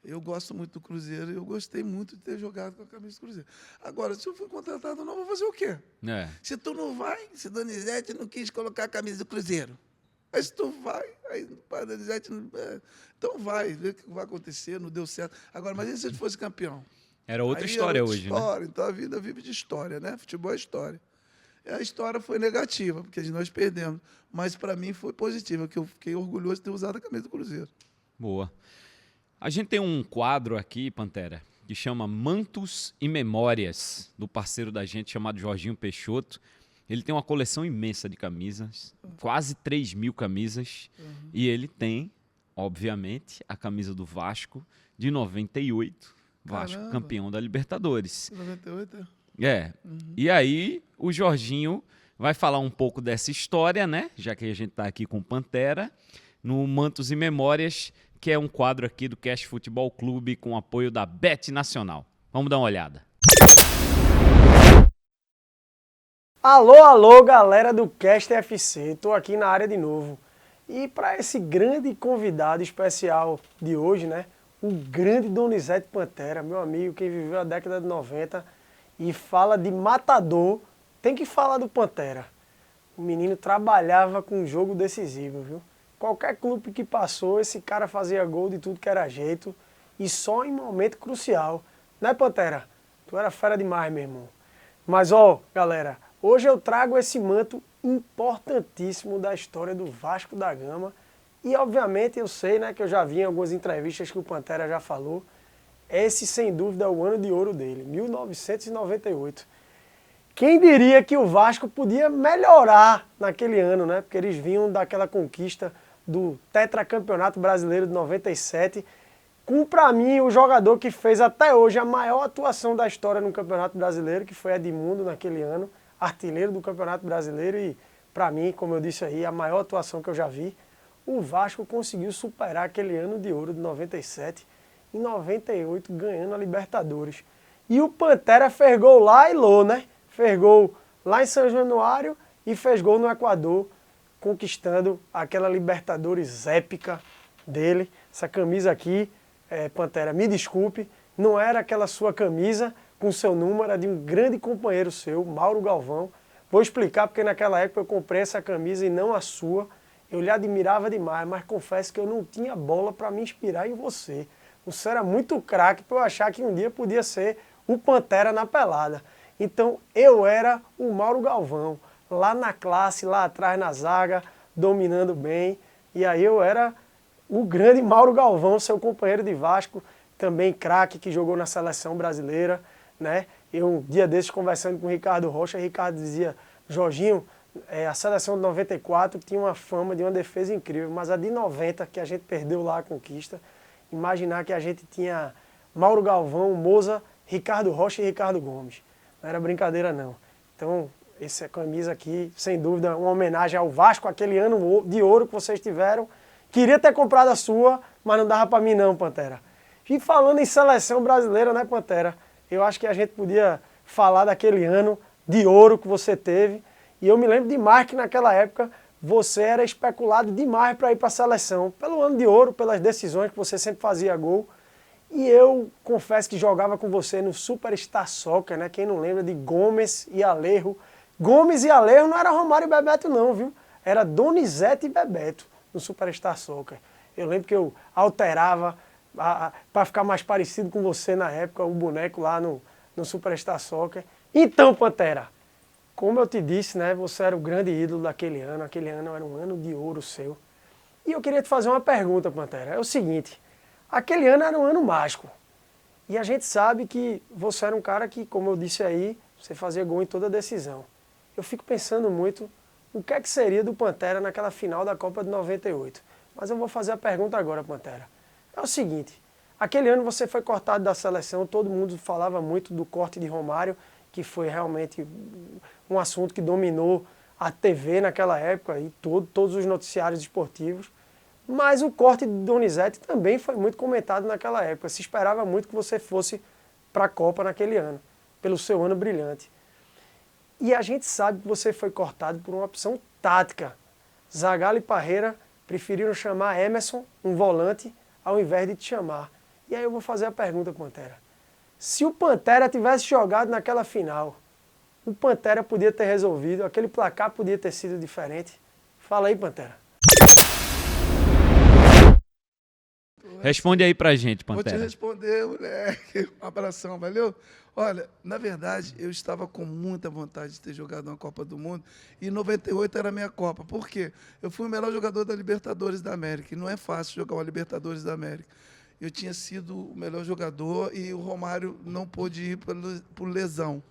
Eu gosto muito do Cruzeiro e eu gostei muito de ter jogado com a camisa do Cruzeiro. Agora, se eu fui contratado, não vou fazer o quê? Se tu não vai, se Donizete não quis colocar a camisa do Cruzeiro. Aí se tu vai, aí o Donizete não... Então vai, vê o que vai acontecer, não deu certo. Agora, imagina se a gente fosse campeão. Era outra Aí história era outra hoje, história. né? Então a vida vive de história, né? Futebol é história. E a história foi negativa, porque nós perdemos. Mas para mim foi positiva, porque eu fiquei orgulhoso de ter usado a camisa do Cruzeiro. Boa. A gente tem um quadro aqui, Pantera, que chama Mantos e Memórias, do parceiro da gente chamado Jorginho Peixoto. Ele tem uma coleção imensa de camisas, quase 3.000 camisas. E ele tem, obviamente, a camisa do Vasco de 98. Vasco, Caramba. campeão da Libertadores. 98? E aí o Jorginho vai falar um pouco dessa história, né? Já que a gente está aqui com o Pantera, no Mantos e Memórias, que é um quadro aqui do Cast Futebol Clube com apoio da Bet Nacional. Vamos dar uma olhada. Alô, alô, galera do Cast FC. Estou aqui na área de novo. E para esse grande convidado especial de hoje, né? O grande Donizete Pantera, meu amigo, quem viveu a década de 90 e fala de matador, tem que falar do Pantera. O menino trabalhava com jogo decisivo, viu? Qualquer clube que passou, esse cara fazia gol de tudo que era jeito e só em momento crucial. Né, Pantera? Tu era fera demais, meu irmão. Mas, ó, galera, hoje eu trago esse manto importantíssimo da história do Vasco da Gama. E, obviamente, eu sei, né, que eu já vi em algumas entrevistas que o Pantera já falou, esse, sem dúvida, é o ano de ouro dele, 1998. Quem diria que o Vasco podia melhorar naquele ano, né? Porque eles vinham daquela conquista do tetracampeonato brasileiro de 97, com, para mim, o jogador que fez até hoje a maior atuação da história no Campeonato Brasileiro, que foi Edmundo naquele ano, artilheiro do Campeonato Brasileiro e, para mim, como eu disse aí, a maior atuação que eu já vi. O Vasco conseguiu superar aquele ano de ouro de 97, em 98 ganhando a Libertadores. E o Pantera fez gol lá e lô, né? Fez gol lá em São Januário e fez gol no Equador, conquistando aquela Libertadores épica dele. Essa camisa aqui, Pantera, me desculpe, não era aquela sua camisa com seu número, era de um grande companheiro seu, Mauro Galvão. Vou explicar porque naquela época eu comprei essa camisa e não a sua. Eu lhe admirava demais, mas confesso que eu não tinha bola para me inspirar em você. Você era muito craque para eu achar que um dia podia ser o Pantera na pelada. Então eu era o Mauro Galvão, lá na classe, lá atrás na zaga, dominando bem. E aí eu era o grande Mauro Galvão, seu companheiro de Vasco, também craque, que jogou na seleção brasileira, né? Eu um dia desses conversando com o Ricardo Rocha, Ricardo dizia, Jorginho, a seleção de 94 tinha uma fama de uma defesa incrível, mas a de 90, que a gente perdeu lá a conquista, imaginar que a gente tinha Mauro Galvão, Moza, Ricardo Rocha e Ricardo Gomes. Não era brincadeira, não. Então, essa camisa aqui, sem dúvida, uma homenagem ao Vasco, aquele ano de ouro que vocês tiveram. Queria ter comprado a sua, mas não dava para mim não, Pantera. E falando em seleção brasileira, né, Pantera? Eu acho que a gente podia falar daquele ano de ouro que você teve. E eu me lembro demais que naquela época você era especulado demais para ir para a seleção. Pelo ano de ouro, pelas decisões que você sempre fazia gol. E eu confesso que jogava com você no Superstar Soccer, né? Quem não lembra de Gomes e Alejo. Gomes e Alejo não era Romário e Bebeto não, viu? Era Donizete e Bebeto no Superstar Soccer. Eu lembro que eu alterava para ficar mais parecido com você na época, o boneco lá no Superstar Soccer. Então, Pantera, como eu te disse, né? Você era o grande ídolo daquele ano. Aquele ano era um ano de ouro seu. E eu queria te fazer uma pergunta, Pantera. É o seguinte, aquele ano era um ano mágico. E a gente sabe que você era um cara que, como eu disse aí, você fazia gol em toda decisão. Eu fico pensando muito o que é que seria do Pantera naquela final da Copa de 98. Mas eu vou fazer a pergunta agora, Pantera. É o seguinte, aquele ano você foi cortado da seleção, todo mundo falava muito do corte de Romário, que foi realmente um assunto que dominou a TV naquela época e todos os noticiários esportivos. Mas o corte de Donizete também foi muito comentado naquela época. Se esperava muito que você fosse para a Copa naquele ano, pelo seu ano brilhante. E a gente sabe que você foi cortado por uma opção tática. Zagallo e Parreira preferiram chamar Emerson, um volante, ao invés de te chamar. E aí eu vou fazer a pergunta, Pantera. Se o Pantera tivesse jogado naquela final, o Pantera podia ter resolvido, aquele placar podia ter sido diferente. Fala aí, Pantera. Responde aí pra gente, Vou te Pantera. responder, moleque. Um abração, valeu? Olha, na verdade, eu estava com muita vontade de ter jogado uma Copa do Mundo e em 98 era a minha Copa. Por quê? Eu fui o melhor jogador da Libertadores da América e não é fácil jogar uma Libertadores da América. Eu tinha sido o melhor jogador e o Romário não pôde ir por lesão.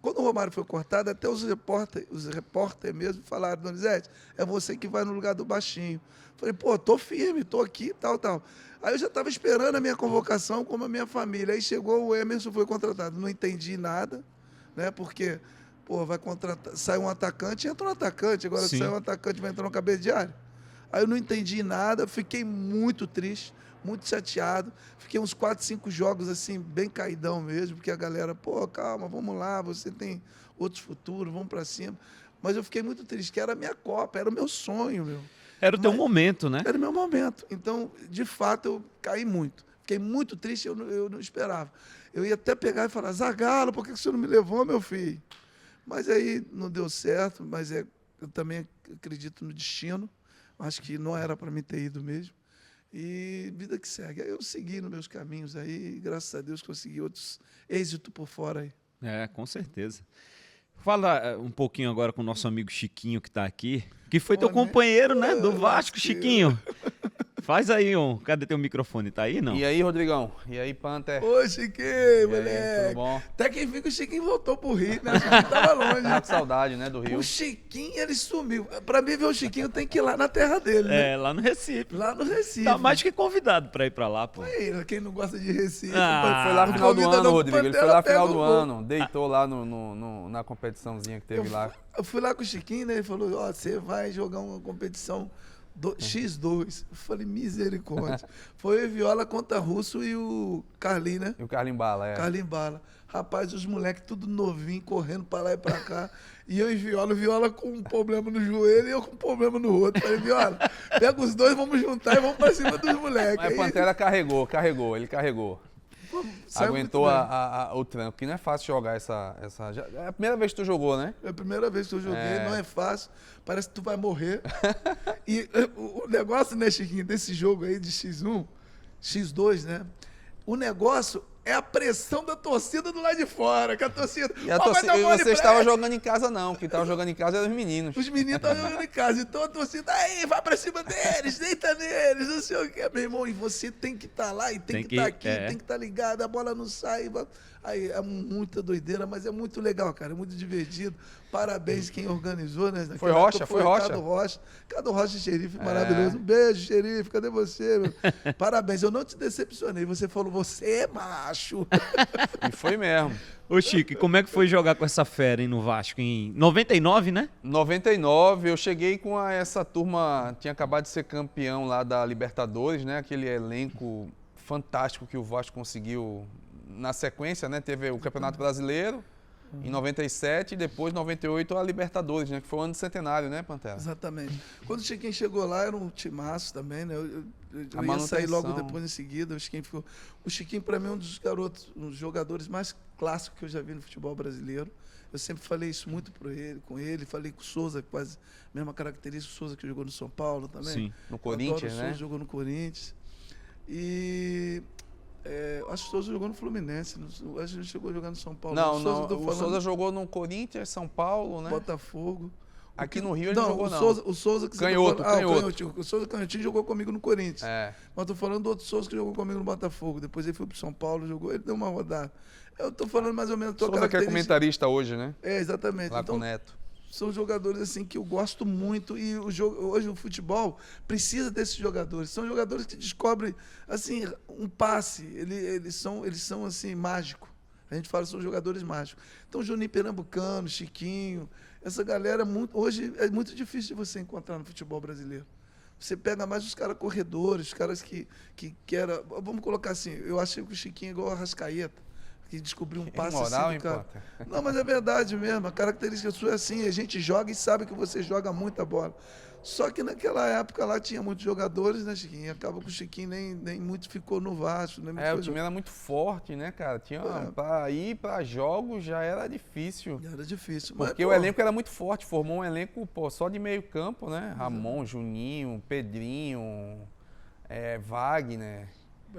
Quando o Romário foi cortado, até os repórteres mesmo falaram, Donizete, é você que vai no lugar do baixinho. Falei, pô, tô firme, tô aqui, tal. Aí eu já estava esperando a minha convocação, como a minha família. Aí chegou o Emerson, foi contratado. Não entendi nada, né? Porque, pô, vai contratar, sai um atacante, entra um atacante. Agora Sim. sai um atacante, vai entrar no cabeça de área. Aí eu não entendi nada, fiquei muito triste, muito chateado. Fiquei uns 4, 5 jogos, assim, bem caidão mesmo, porque a galera, pô, calma, vamos lá, você tem outros futuros, vamos para cima. Mas eu fiquei muito triste, que era a minha Copa, era o meu sonho, meu. Era o teu momento, né? Era o meu momento. Então, de fato, eu caí muito. Fiquei muito triste, eu não esperava. Eu ia até pegar e falar, Zagallo, por que você não me levou, meu filho? Mas aí não deu certo, mas eu também acredito no destino. Acho que não era para mim ter ido mesmo. E vida que segue. Aí eu segui nos meus caminhos aí, e graças a Deus consegui outros êxitos por fora aí. É, com certeza. Fala um pouquinho agora com o nosso amigo Chiquinho que está aqui, que foi teu companheiro, né, do Vasco, Chiquinho. Faz aí cadê teu microfone? Tá aí, não? E aí, Rodrigão? E aí, Panther? Ô, Chiquinho, moleque. Aí, tudo bom? Até que enfim que o Chiquinho voltou pro Rio, né? O Chiquinho tava longe. Tava com saudade, né, do Rio. O Chiquinho, ele sumiu. Pra mim ver o Chiquinho, tem que ir lá na terra dele, né? É, lá no Recife. Lá no Recife. Tá mais que convidado pra ir pra lá, pô. Aí, quem não gosta de Recife... Ah, Foi lá no final do convida ano, não, Rodrigo. Ele foi Pantera lá no final pega do o gol. ano. Deitou lá na competiçãozinha que teve lá. Eu fui lá com o Chiquinho, né? Ele falou, ó, você vai jogar uma competição X2. Eu falei, misericórdia. Foi o Viola contra Russo e o Carlinho, né? E o Carlinhos Bala, é. Carlinhos Bala. Rapaz, os moleques tudo novinho, correndo pra lá e pra cá. E eu e Viola, o Viola com um problema no joelho e eu com um problema no outro. Falei, Viola, pega os dois, vamos juntar e vamos pra cima dos moleques. Mas a Pantera carregou, ele carregou. Saiu Aguentou muito bem. o tranco, que não é fácil jogar é a primeira vez que tu jogou, né? É a primeira vez que eu joguei, não é fácil. Parece que tu vai morrer. E o negócio, né, Chiquinho, desse jogo aí de X1, X2, né? O negócio é a pressão da torcida do lado de fora, que a torcida... E a "Ó, vai torcida, dar e mole você pra estava ele." jogando em casa, não. Quem estava jogando em casa eram os meninos. Os meninos estavam jogando em casa, então a torcida, aí, vai pra cima deles, deita neles, não sei o que, meu irmão. E você tem que estar lá, e tem que estar aqui, tem que estar ligado, a bola não sai. Aí é muita doideira, mas é muito legal, cara, é muito divertido. Parabéns quem organizou, né? Foi Rocha, foi Rocha. Cado Rocha, xerife, maravilhoso. Um beijo, xerife, cadê você, meu? Parabéns, eu não te decepcionei, você falou, você é macho. E foi mesmo. Ô, Chico, e como é que foi jogar com essa fera, hein, no Vasco? Em 99, né? 99, eu cheguei com essa turma, tinha acabado de ser campeão lá da Libertadores, né? Aquele elenco fantástico que o Vasco conseguiu na sequência, né? Teve o Campeonato Brasileiro, em 97 e depois, em 98, a Libertadores, né? Que foi o ano do centenário, né, Pantera? Exatamente. Quando o Chiquinho chegou lá, era um timaço também, né? Eu A ia sair logo manutenção. depois em seguida. O Chiquinho, para mim, é um dos garotos, um dos jogadores mais clássicos que eu já vi no futebol brasileiro. Eu sempre falei isso muito com ele, falei com o Souza, quase a mesma característica, o Souza que jogou no São Paulo também. Sim. No Corinthians, o né? Souza jogou no Corinthians. E acho que o Souza jogou no Fluminense, acho que ele chegou a jogar no São Paulo. Não, O Souza, não. tô O falando, Souza jogou no Corinthians, São Paulo, né? Botafogo. Aqui no Rio ele não jogou, não. O Souza que Canhoto, você tá falando, canhoto. o Canhotinho. O Souza Canhotinho jogou comigo no Corinthians. É. Mas tô falando do outro Souza que jogou comigo no Botafogo. Depois ele foi pro São Paulo, jogou, ele deu uma rodada. Eu tô falando mais ou menos a tua Souza que é característica. comentarista hoje, né? Exatamente. Lá Então, com o Neto. são jogadores assim que eu gosto muito e hoje o futebol precisa desses jogadores. São jogadores que descobrem assim um passe. Eles são assim mágicos. A gente fala que são jogadores mágicos. Então Juninho Pernambucano, Chiquinho, essa galera hoje é muito difícil de você encontrar no futebol brasileiro. Você pega mais os caras corredores, os caras que era, vamos colocar assim, eu achei que o Chiquinho é igual a Arrascaeta, que descobriu um passe moral, assim hein, do cara. Panta? Não, mas é verdade mesmo. A característica sua é assim. A gente joga e sabe que você joga muita bola. Só que naquela época lá tinha muitos jogadores, né, Chiquinho? E acaba que o Chiquinho nem muito ficou no Vasco. Nem muito O foi time era muito forte, né, cara? Tinha, É. pra ir pra jogos já era difícil. Era difícil. Mas, Porque o elenco era muito forte, formou um elenco só de meio campo, né? Ramon, Juninho, Pedrinho, Wagner.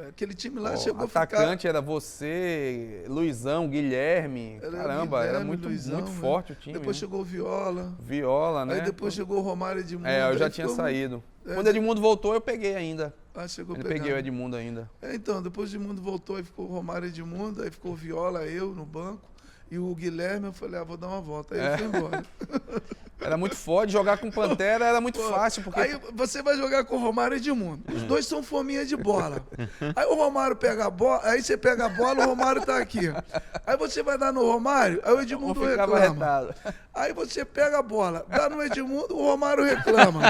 aquele time lá Pô, chegou a atacante era você, Luizão, Guilherme. ficar... Caramba, era Guilherme, muito, Luizão, muito né? forte o time. Depois né? chegou o Viola. Viola, né? Aí depois chegou o Romário Edmundo. eu já aí tinha ficou- saído. É, Quando o Edmundo voltou, eu peguei ainda. Chegou Eu pegando. peguei o Edmundo ainda. Então, depois o Edmundo voltou, aí ficou o Romário Edmundo, aí ficou o Viola, eu no banco. E o Guilherme, eu falei, vou dar uma volta. Aí eu fui embora. Era muito forte, jogar com Pantera era muito Pô, fácil, porque Aí você vai jogar com o Romário e Edmundo. Os dois são fominha de bola. Aí o Romário pega a bola, aí você pega a bola, o Romário tá aqui. Aí você vai dar no Romário, aí o Edmundo um ficava reclama. retado. Aí você pega a bola, dá no Edmundo, o Romário reclama.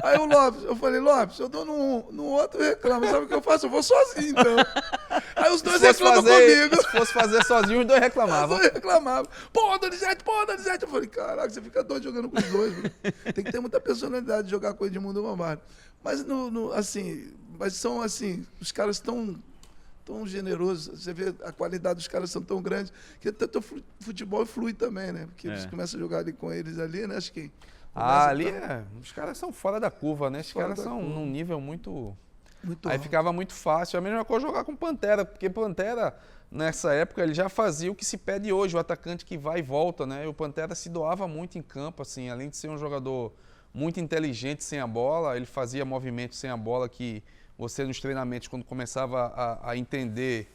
Aí o Lopes, eu falei, Lopes, eu dou no outro reclama. Sabe o que eu faço? Eu vou sozinho, então. Aí os dois reclamam comigo. Se fosse fazer sozinho, os dois reclamavam. Eu reclamava. Porra, Donizete. Eu falei, caraca, você fica doido jogando com os dois. Mano. Tem que ter muita personalidade de jogar com o Edmundo e o Romário. Mas, mas são assim, os caras tão generosos. Você vê, a qualidade dos caras são tão grandes que até o futebol flui também, né? Porque você começa a jogar ali com eles ali, né? Acho que... Ali os caras são fora da curva, né? Os Fora caras da são curva. num nível muito... Muito Aí alto. ficava muito fácil. A mesma coisa jogar com Pantera, porque Pantera, nessa época, ele já fazia o que se pede hoje, o atacante que vai e volta, né? E o Pantera se doava muito em campo, assim, além de ser um jogador muito inteligente sem a bola, ele fazia movimentos sem a bola que você, nos treinamentos, quando começava a entender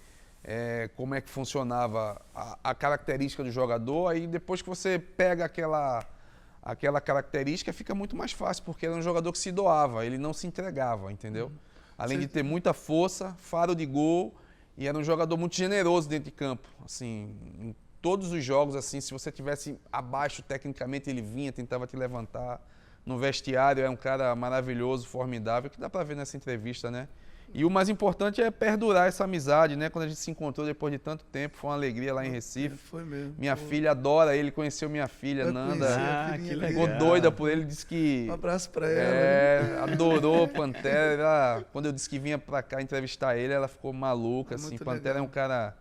como é que funcionava a característica do jogador, aí depois que você pega aquela característica, fica muito mais fácil, porque era um jogador que se doava, ele não se entregava, entendeu? Além de ter muita força, faro de gol, e era um jogador muito generoso dentro de campo. Assim, em todos os jogos, assim, se você tivesse abaixo tecnicamente, ele vinha, tentava te levantar. No vestiário é um cara maravilhoso, formidável, que dá para ver nessa entrevista, né? E o mais importante é perdurar essa amizade, né? Quando a gente se encontrou depois de tanto tempo, foi uma alegria lá em Recife. Foi mesmo. Minha filha adora ele, conheceu minha filha, Eu Nanda. conheci a filhinha que dele. Ficou doida por ele, disse que... Um abraço pra ela. adorou Pantera. Quando eu disse que vinha pra cá entrevistar ele, ela ficou maluca. Assim. Muito Pantera legal. é um cara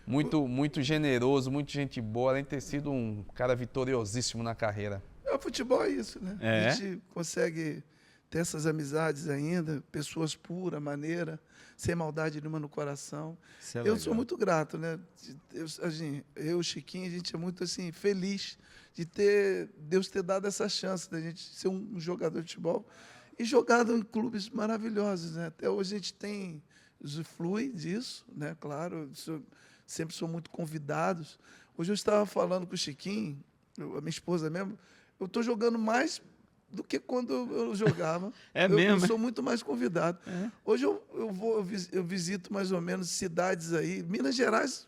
muito generoso, muito gente boa, além de ter sido um cara vitoriosíssimo na carreira. O futebol é isso, né? É. A gente consegue ter essas amizades ainda, pessoas puras, maneiras, sem maldade nenhuma no coração. Isso é Eu legal. sou muito grato, né? Eu, Chiquinho, a gente é muito assim, feliz de Deus ter dado essa chance da gente ser um jogador de futebol e jogado em clubes maravilhosos, né? Até hoje a gente usufrui disso, né? Claro, sempre sou muito convidados. Hoje eu estava falando com o Chiquinho, a minha esposa mesmo, eu estou jogando mais do que quando eu jogava. É mesmo, Eu sou muito mais convidado. Hoje eu visito mais ou menos cidades aí. Minas Gerais,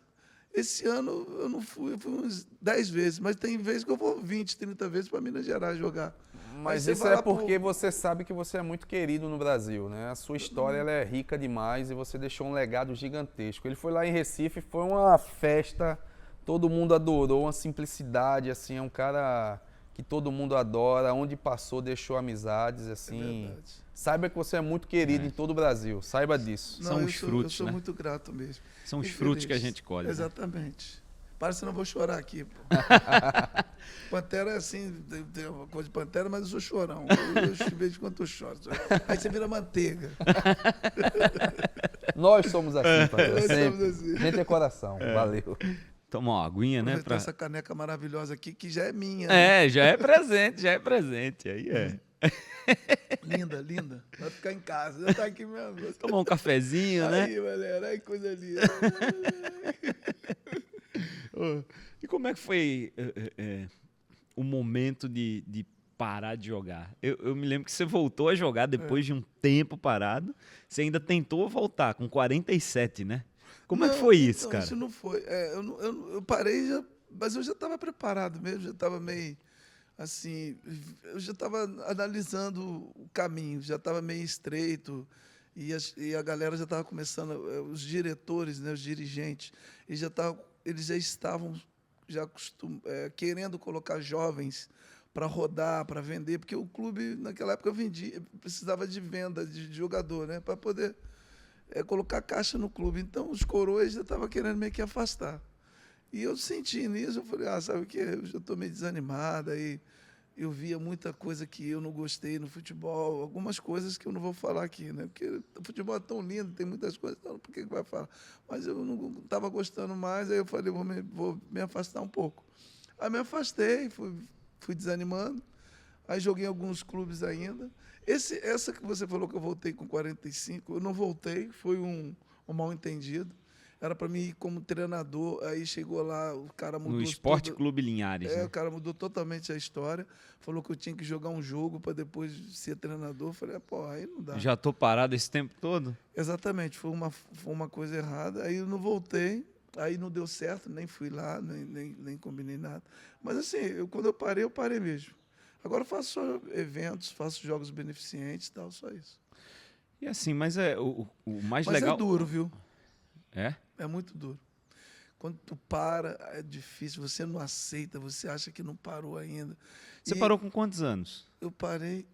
esse ano eu não fui, eu fui uns 10 vezes, mas tem vezes que eu vou 20, 30 vezes para Minas Gerais jogar. Mas Aí você isso vai é lá porque você sabe que você é muito querido no Brasil, né? A sua história ela é rica demais e você deixou um legado gigantesco. Ele foi lá em Recife, foi uma festa, todo mundo adorou, uma simplicidade, assim, é um cara que todo mundo adora, onde passou deixou amizades, assim. verdade. Saiba que você é muito querido em todo o Brasil, saiba disso. São eu os sou, frutos, eu sou né? muito grato mesmo. São os E frutos que a feliz. gente colhe. Né? Exatamente. Para, senão eu vou chorar aqui, pô. Pantera é assim, tem uma coisa de Pantera, mas eu sou chorão. Eu de vez em quando eu choro. Aí você vira manteiga. Nós somos assim, Pantera, Nós sempre. somos assim. A gente é coração, valeu. Toma uma aguinha, né? Aproveitar essa caneca maravilhosa aqui, que já é minha. Já é presente, já é presente. Aí é. Linda, linda. Vai ficar em casa. Já tá aqui mesmo. Tomar um cafezinho, né? Aí, galera, aí coisa linda. E como é que foi o momento de parar de jogar? Eu me lembro que você voltou a jogar depois de um tempo parado. Você ainda tentou voltar com 47, né? Como é que foi isso, então, cara? Isso não foi. Eu parei, mas eu já estava preparado mesmo, já estava meio assim. Eu já estava analisando o caminho, já estava meio estreito. E a galera já estava começando, os diretores, né, os dirigentes, eles já estavam querendo colocar jovens para rodar, para vender, porque o clube, naquela época, precisava de venda de jogador, né, para poder colocar caixa no clube. Então, os coroas já estavam querendo meio que afastar. E eu senti nisso, eu falei, sabe o quê? Eu já estou meio desanimado, aí eu via muita coisa que eu não gostei no futebol, algumas coisas que eu não vou falar aqui, né? Porque o futebol é tão lindo, tem muitas coisas, então por que vai falar? Mas eu não estava gostando mais, aí eu falei, vou me afastar um pouco. Aí me afastei, fui desanimando, aí joguei em alguns clubes ainda. Essa que você falou que eu voltei com 45, eu não voltei, foi um mal-entendido. Era para mim ir como treinador, aí chegou lá, o cara mudou... No Esporte Clube Linhares, né? O cara mudou totalmente a história, falou que eu tinha que jogar um jogo para depois ser treinador. Falei, aí não dá. Já tô parado esse tempo todo? Exatamente, foi uma coisa errada. Aí eu não voltei, aí não deu certo, nem fui lá, nem combinei nada. Mas assim, quando eu parei mesmo. Agora eu faço só eventos, faço jogos beneficentes e tal, só isso. E assim, mas o mais Mas legal... é duro, viu? É? É muito duro. Quando tu para, é difícil, você não aceita, você acha que não parou ainda. Você parou com quantos anos? Eu parei,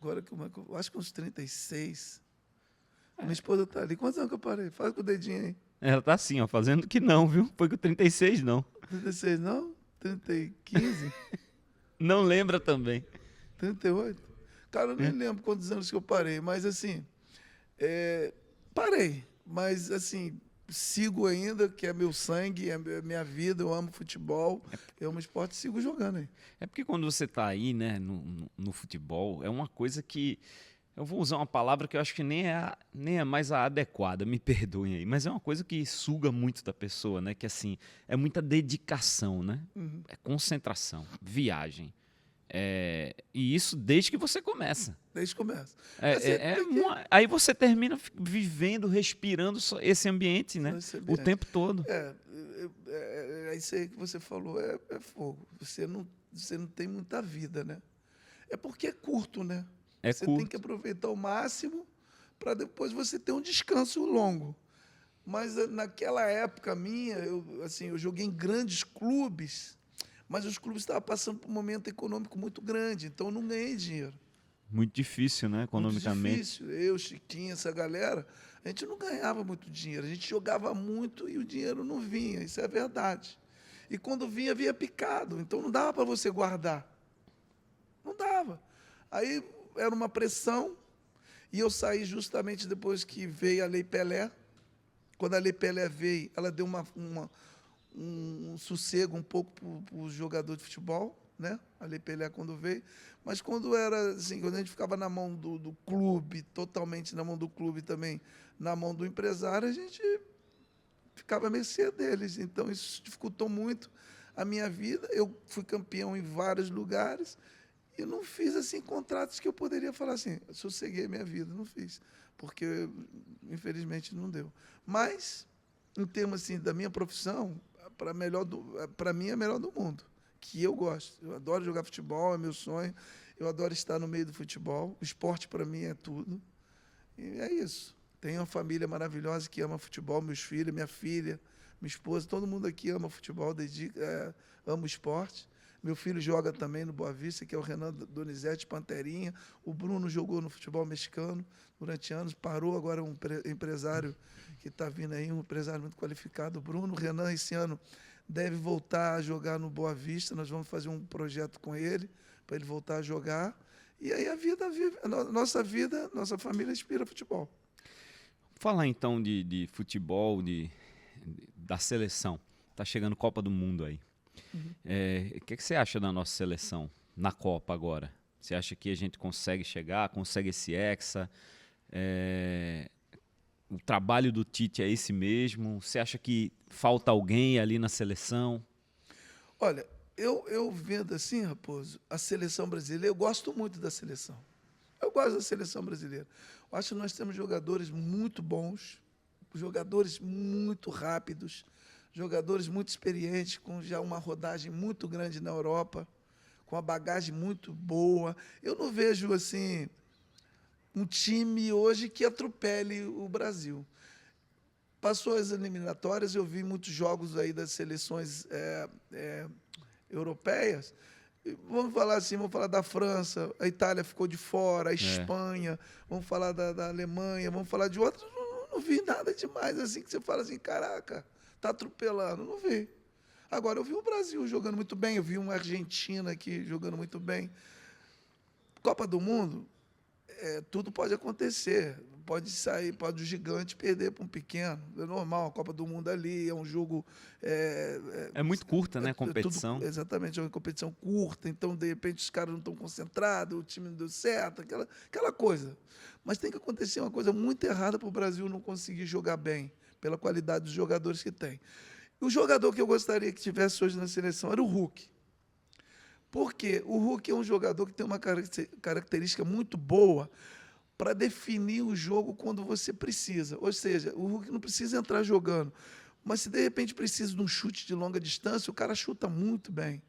agora que eu acho que uns 36. Minha esposa tá ali. Quantos anos que eu parei? Faz com o dedinho aí. Ela tá assim, ó, fazendo que não, viu? Foi com 36, não. 36 não? 15? Não lembra também. 38? Cara, eu nem lembro quantos anos que eu parei, mas assim, parei. Mas assim, sigo ainda, que é meu sangue, é minha vida, eu amo futebol, eu amo esporte, sigo jogando aí. É porque quando você tá aí, né, no futebol, é uma coisa que... Eu vou usar uma palavra que eu acho que nem é mais a adequada, me perdoem aí, mas é uma coisa que suga muito da pessoa, né? Que assim, é muita dedicação, né? Uhum. É concentração, viagem. E isso desde que você começa. Desde que começa. Aí você termina vivendo, respirando esse ambiente, né? O tempo todo. É isso aí que você falou, é fogo. Você não tem muita vida, né? É porque é curto, né? Você tem que aproveitar o máximo para depois você ter um descanso longo. Mas naquela época minha, eu joguei em grandes clubes, mas os clubes estavam passando por um momento econômico muito grande, então eu não ganhei dinheiro. Muito difícil, né, economicamente. Muito difícil. Eu, Chiquinho, essa galera, a gente não ganhava muito dinheiro, a gente jogava muito e o dinheiro não vinha, isso é verdade. E quando vinha picado, então não dava para você guardar. Não dava. Aí era uma pressão, e eu saí justamente depois que veio a Lei Pelé. Quando a Lei Pelé veio, ela deu um sossego um pouco para o jogador de futebol, né? A Lei Pelé quando veio. Mas quando era assim, quando a gente ficava na mão do clube, totalmente na mão do clube também, na mão do empresário, a gente ficava à mercê deles. Então isso dificultou muito a minha vida. Eu fui campeão em vários lugares, e não fiz assim contratos que eu poderia falar assim, sosseguei minha vida, não fiz, porque infelizmente não deu. Mas em termos assim da minha profissão, para mim é a melhor do mundo, que eu gosto. Eu adoro jogar futebol, é meu sonho. Eu adoro estar no meio do futebol. O esporte para mim é tudo. E é isso. Tenho uma família maravilhosa que ama futebol, meus filhos, minha filha, minha esposa, todo mundo aqui ama futebol, ama o esporte. Meu filho joga também no Boa Vista, que é o Renan Donizete, Panterinha. O Bruno jogou no futebol mexicano durante anos, parou, agora é um empresário que está vindo aí, um empresário muito qualificado. O Bruno, o Renan, esse ano, deve voltar a jogar no Boa Vista. Nós vamos fazer um projeto com ele, para ele voltar a jogar. E aí nossa família inspira futebol. Falar então de futebol, da seleção. Tá chegando Copa do Mundo aí. O que você acha da nossa seleção na Copa agora? Você acha que a gente consegue chegar, consegue esse hexa? O trabalho do Tite é esse mesmo? Você acha que falta alguém ali na seleção? Olha, eu vendo assim, Raposo, a seleção brasileira, eu gosto muito da seleção. Eu gosto da seleção brasileira. Eu acho que nós temos jogadores muito bons, jogadores muito rápidos, jogadores muito experientes, com já uma rodagem muito grande na Europa, com uma bagagem muito boa. Eu não vejo assim um time hoje que atropele o Brasil. Passou as eliminatórias, eu vi muitos jogos aí das seleções europeias. Vamos falar assim, vamos falar da França, a Itália ficou de fora, a Espanha, vamos falar da Alemanha, vamos falar de outros. Não vi nada demais assim que você fala assim, caraca, tá atropelando. Não vi. Agora, eu vi o Brasil jogando muito bem, eu vi uma Argentina aqui jogando muito bem. Copa do Mundo, tudo pode acontecer. Pode sair, pode o gigante perder para um pequeno. É normal, a Copa do Mundo ali, é um jogo... É muito curta, né, a competição. Exatamente, é uma competição curta, então, de repente, os caras não estão concentrados, o time não deu certo, aquela coisa. Mas tem que acontecer uma coisa muito errada para o Brasil não conseguir jogar bem, pela qualidade dos jogadores que tem. O jogador que eu gostaria que tivesse hoje na seleção era o Hulk. Porque o Hulk é um jogador que tem uma característica muito boa para definir o jogo quando você precisa. Ou seja, o Hulk não precisa entrar jogando, mas se de repente precisa de um chute de longa distância, o cara chuta muito bem.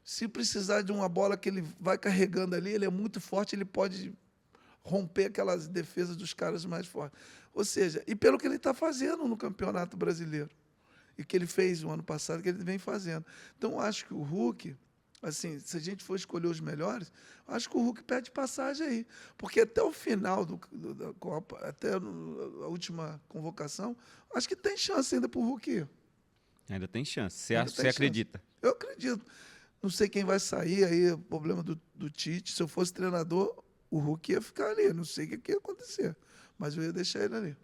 Se precisar de uma bola que ele vai carregando ali, ele é muito forte, ele pode romper aquelas defesas dos caras mais fortes. Ou seja, e pelo que ele está fazendo no Campeonato Brasileiro, e que ele fez no ano passado, que ele vem fazendo. Então, eu acho que o Hulk... Assim, se a gente for escolher os melhores, acho que o Hulk pede passagem aí. Porque até o final da Copa, até a última convocação, acho que tem chance ainda para o Hulk ir. Ainda tem chance. Você acredita? Eu acredito. Não sei quem vai sair aí, o problema do Tite. Se eu fosse treinador, o Hulk ia ficar ali. Não sei o que ia acontecer, mas eu ia deixar ele ali.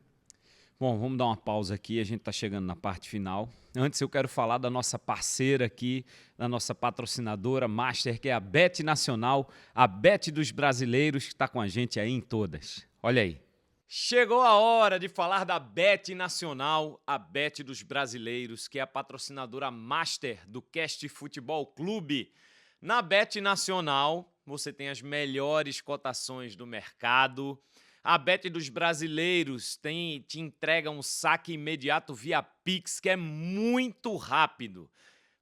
Bom, vamos dar uma pausa aqui, a gente está chegando na parte final. Antes eu quero falar da nossa parceira aqui, da nossa patrocinadora Master, que é a Bet Nacional, a Bet dos brasileiros, que está com a gente aí em todas. Olha aí. Chegou a hora de falar da Bet Nacional, a Bet dos brasileiros, que é a patrocinadora Master do Cast Futebol Clube. Na Bet Nacional, você tem as melhores cotações do mercado. A Bet dos brasileiros te entrega um saque imediato via Pix, que é muito rápido.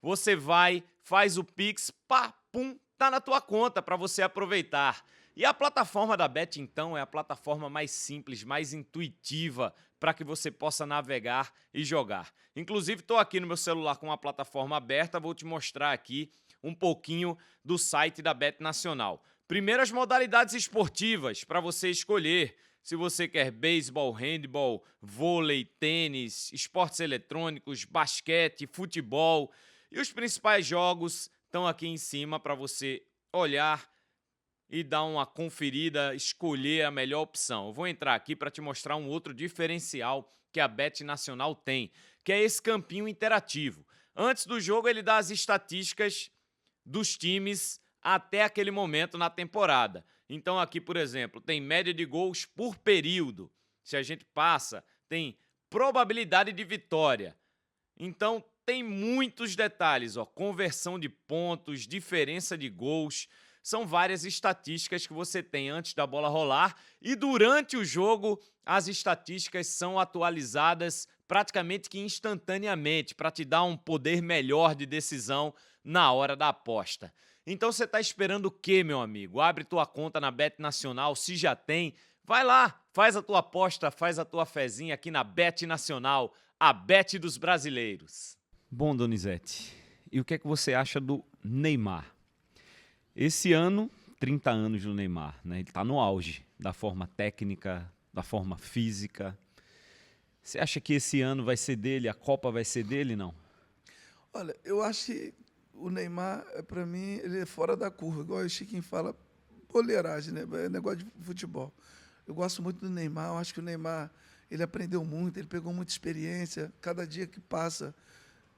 Você vai, faz o Pix, pá, pum, tá na tua conta para você aproveitar. E a plataforma da Bet, então, é a plataforma mais simples, mais intuitiva para que você possa navegar e jogar. Inclusive, estou aqui no meu celular com a plataforma aberta, vou te mostrar aqui um pouquinho do site da Bet Nacional. Primeiro, as modalidades esportivas para você escolher. Se você quer beisebol, handebol, vôlei, tênis, esportes eletrônicos, basquete, futebol. E os principais jogos estão aqui em cima para você olhar e dar uma conferida, escolher a melhor opção. Eu vou entrar aqui para te mostrar um outro diferencial que a Bet Nacional tem, que é esse campinho interativo. Antes do jogo, ele dá as estatísticas dos times até aquele momento na temporada. Então aqui, por exemplo, tem média de gols por período. Se a gente passa, tem probabilidade de vitória. Então tem muitos detalhes, ó, conversão de pontos, diferença de gols. São várias estatísticas que você tem antes da bola rolar e durante o jogo as estatísticas são atualizadas praticamente que instantaneamente para te dar um poder melhor de decisão na hora da aposta. Então você está esperando o quê, meu amigo? Abre tua conta na Bet Nacional, se já tem, Vai lá, faz a tua aposta, faz a tua fezinha aqui na Bet Nacional, a Bet dos brasileiros. Bom, Donizete, e o que é que você acha do Neymar? Esse ano, 30 anos do Neymar, né? Ele está no auge da forma técnica, da forma física. Você acha que esse ano vai ser dele, a Copa vai ser dele, não? Olha, eu acho que o Neymar, para mim, ele é fora da curva. Igual o Chiquinho fala, boleiragem, né? É negócio de futebol. Eu gosto muito do Neymar, eu acho que o Neymar, ele aprendeu muito, ele pegou muita experiência. Cada dia que passa,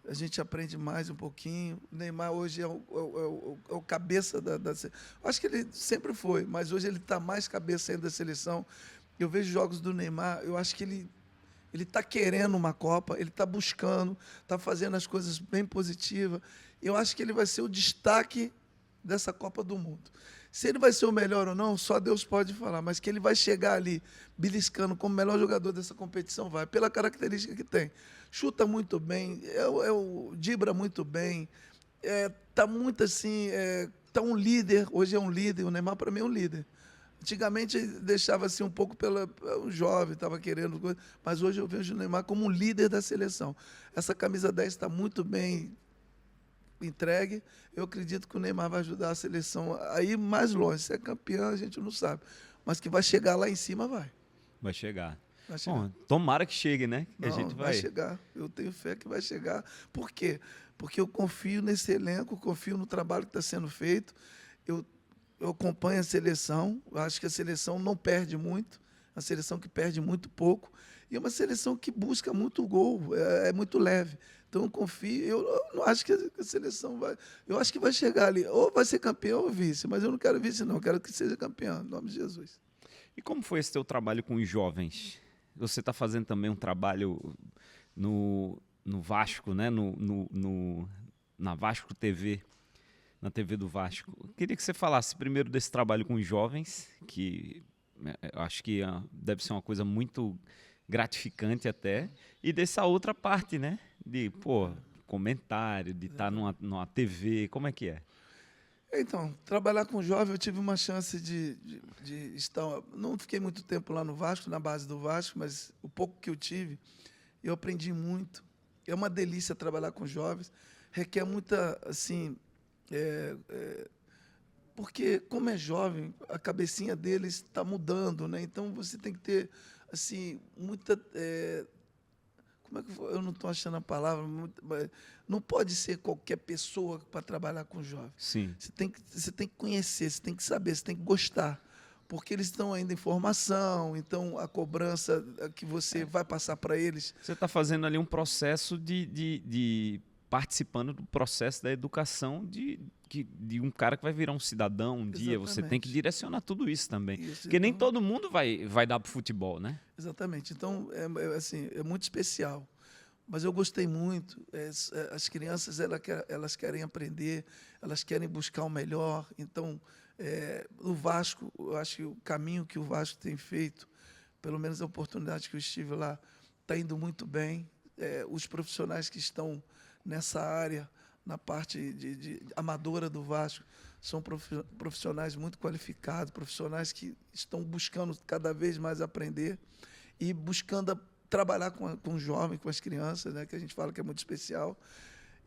a gente aprende mais um pouquinho. O Neymar hoje é o cabeça da seleção. Acho que ele sempre foi, mas hoje ele está mais cabeça ainda da seleção. Eu vejo jogos do Neymar, eu acho que ele está querendo uma Copa, ele está buscando, está fazendo as coisas bem positivas. Eu acho que ele vai ser o destaque dessa Copa do Mundo. Se ele vai ser o melhor ou não, só Deus pode falar, mas que ele vai chegar ali beliscando como melhor jogador dessa competição, vai, pela característica que tem. Chuta muito bem, dibra muito bem, tá muito assim, tá um líder, hoje é um líder, o Neymar para mim é um líder. Antigamente deixava assim um pouco pelo jovem, estava querendo coisa, mas hoje eu vejo o Neymar como um líder da seleção. Essa camisa 10 está muito bem entregue. Eu acredito que o Neymar vai ajudar a seleção a ir mais longe. Se é campeão, a gente não sabe. Mas que vai chegar lá em cima, vai. Vai chegar. Vai chegar. Bom, tomara que chegue, né? Que Não, a gente vai chegar. Eu tenho fé que vai chegar. Por quê? Porque eu confio nesse elenco, confio no trabalho que está sendo feito. Eu acompanho a seleção. Eu acho que a seleção não perde muito. A seleção que perde muito pouco. E é uma seleção que busca muito gol. É muito leve. Então, eu confio. Eu não acho que a seleção vai... Eu acho que vai chegar ali. Ou vai ser campeão ou vice. Mas eu não quero vice, não. Eu quero que seja campeão, em nome de Jesus. E como foi esse teu trabalho com os jovens? Você está fazendo também um trabalho no Vasco, né? Na Vasco TV, na TV do Vasco. Queria que você falasse primeiro desse trabalho com os jovens, que eu acho que deve ser uma coisa muito gratificante até, e dessa outra parte, né? De, comentário, de estar numa TV, como é que é? Então, trabalhar com jovem, eu tive uma chance de estar... Não fiquei muito tempo lá no Vasco, na base do Vasco, mas o pouco que eu tive, eu aprendi muito. É uma delícia trabalhar com jovens, requer muita, assim... porque, como é jovem, a cabecinha deles está mudando, né? Então, você tem que ter, assim, muita... como é que eu não estou achando a palavra? Não pode ser qualquer pessoa para trabalhar com jovens. Sim. Você tem que conhecer, você tem que saber, você tem que gostar. Porque eles estão ainda em formação, então a cobrança que você vai passar para eles... Você está fazendo ali um processo de participando do processo da educação de um cara que vai virar um cidadão um dia. Exatamente. Você tem que direcionar tudo isso também. Isso, porque nem então... todo mundo vai dar pro futebol, né? Exatamente. Então, assim, é muito especial. Mas eu gostei muito. As crianças, elas querem aprender, elas querem buscar o melhor. Então, o Vasco, eu acho que o caminho que o Vasco tem feito, pelo menos a oportunidade que eu estive lá, está indo muito bem. Os profissionais que estão nessa área, na parte de amadora do Vasco, são profissionais muito qualificados, profissionais que estão buscando cada vez mais aprender e buscando trabalhar com os jovens, com as crianças, né, que a gente fala que é muito especial.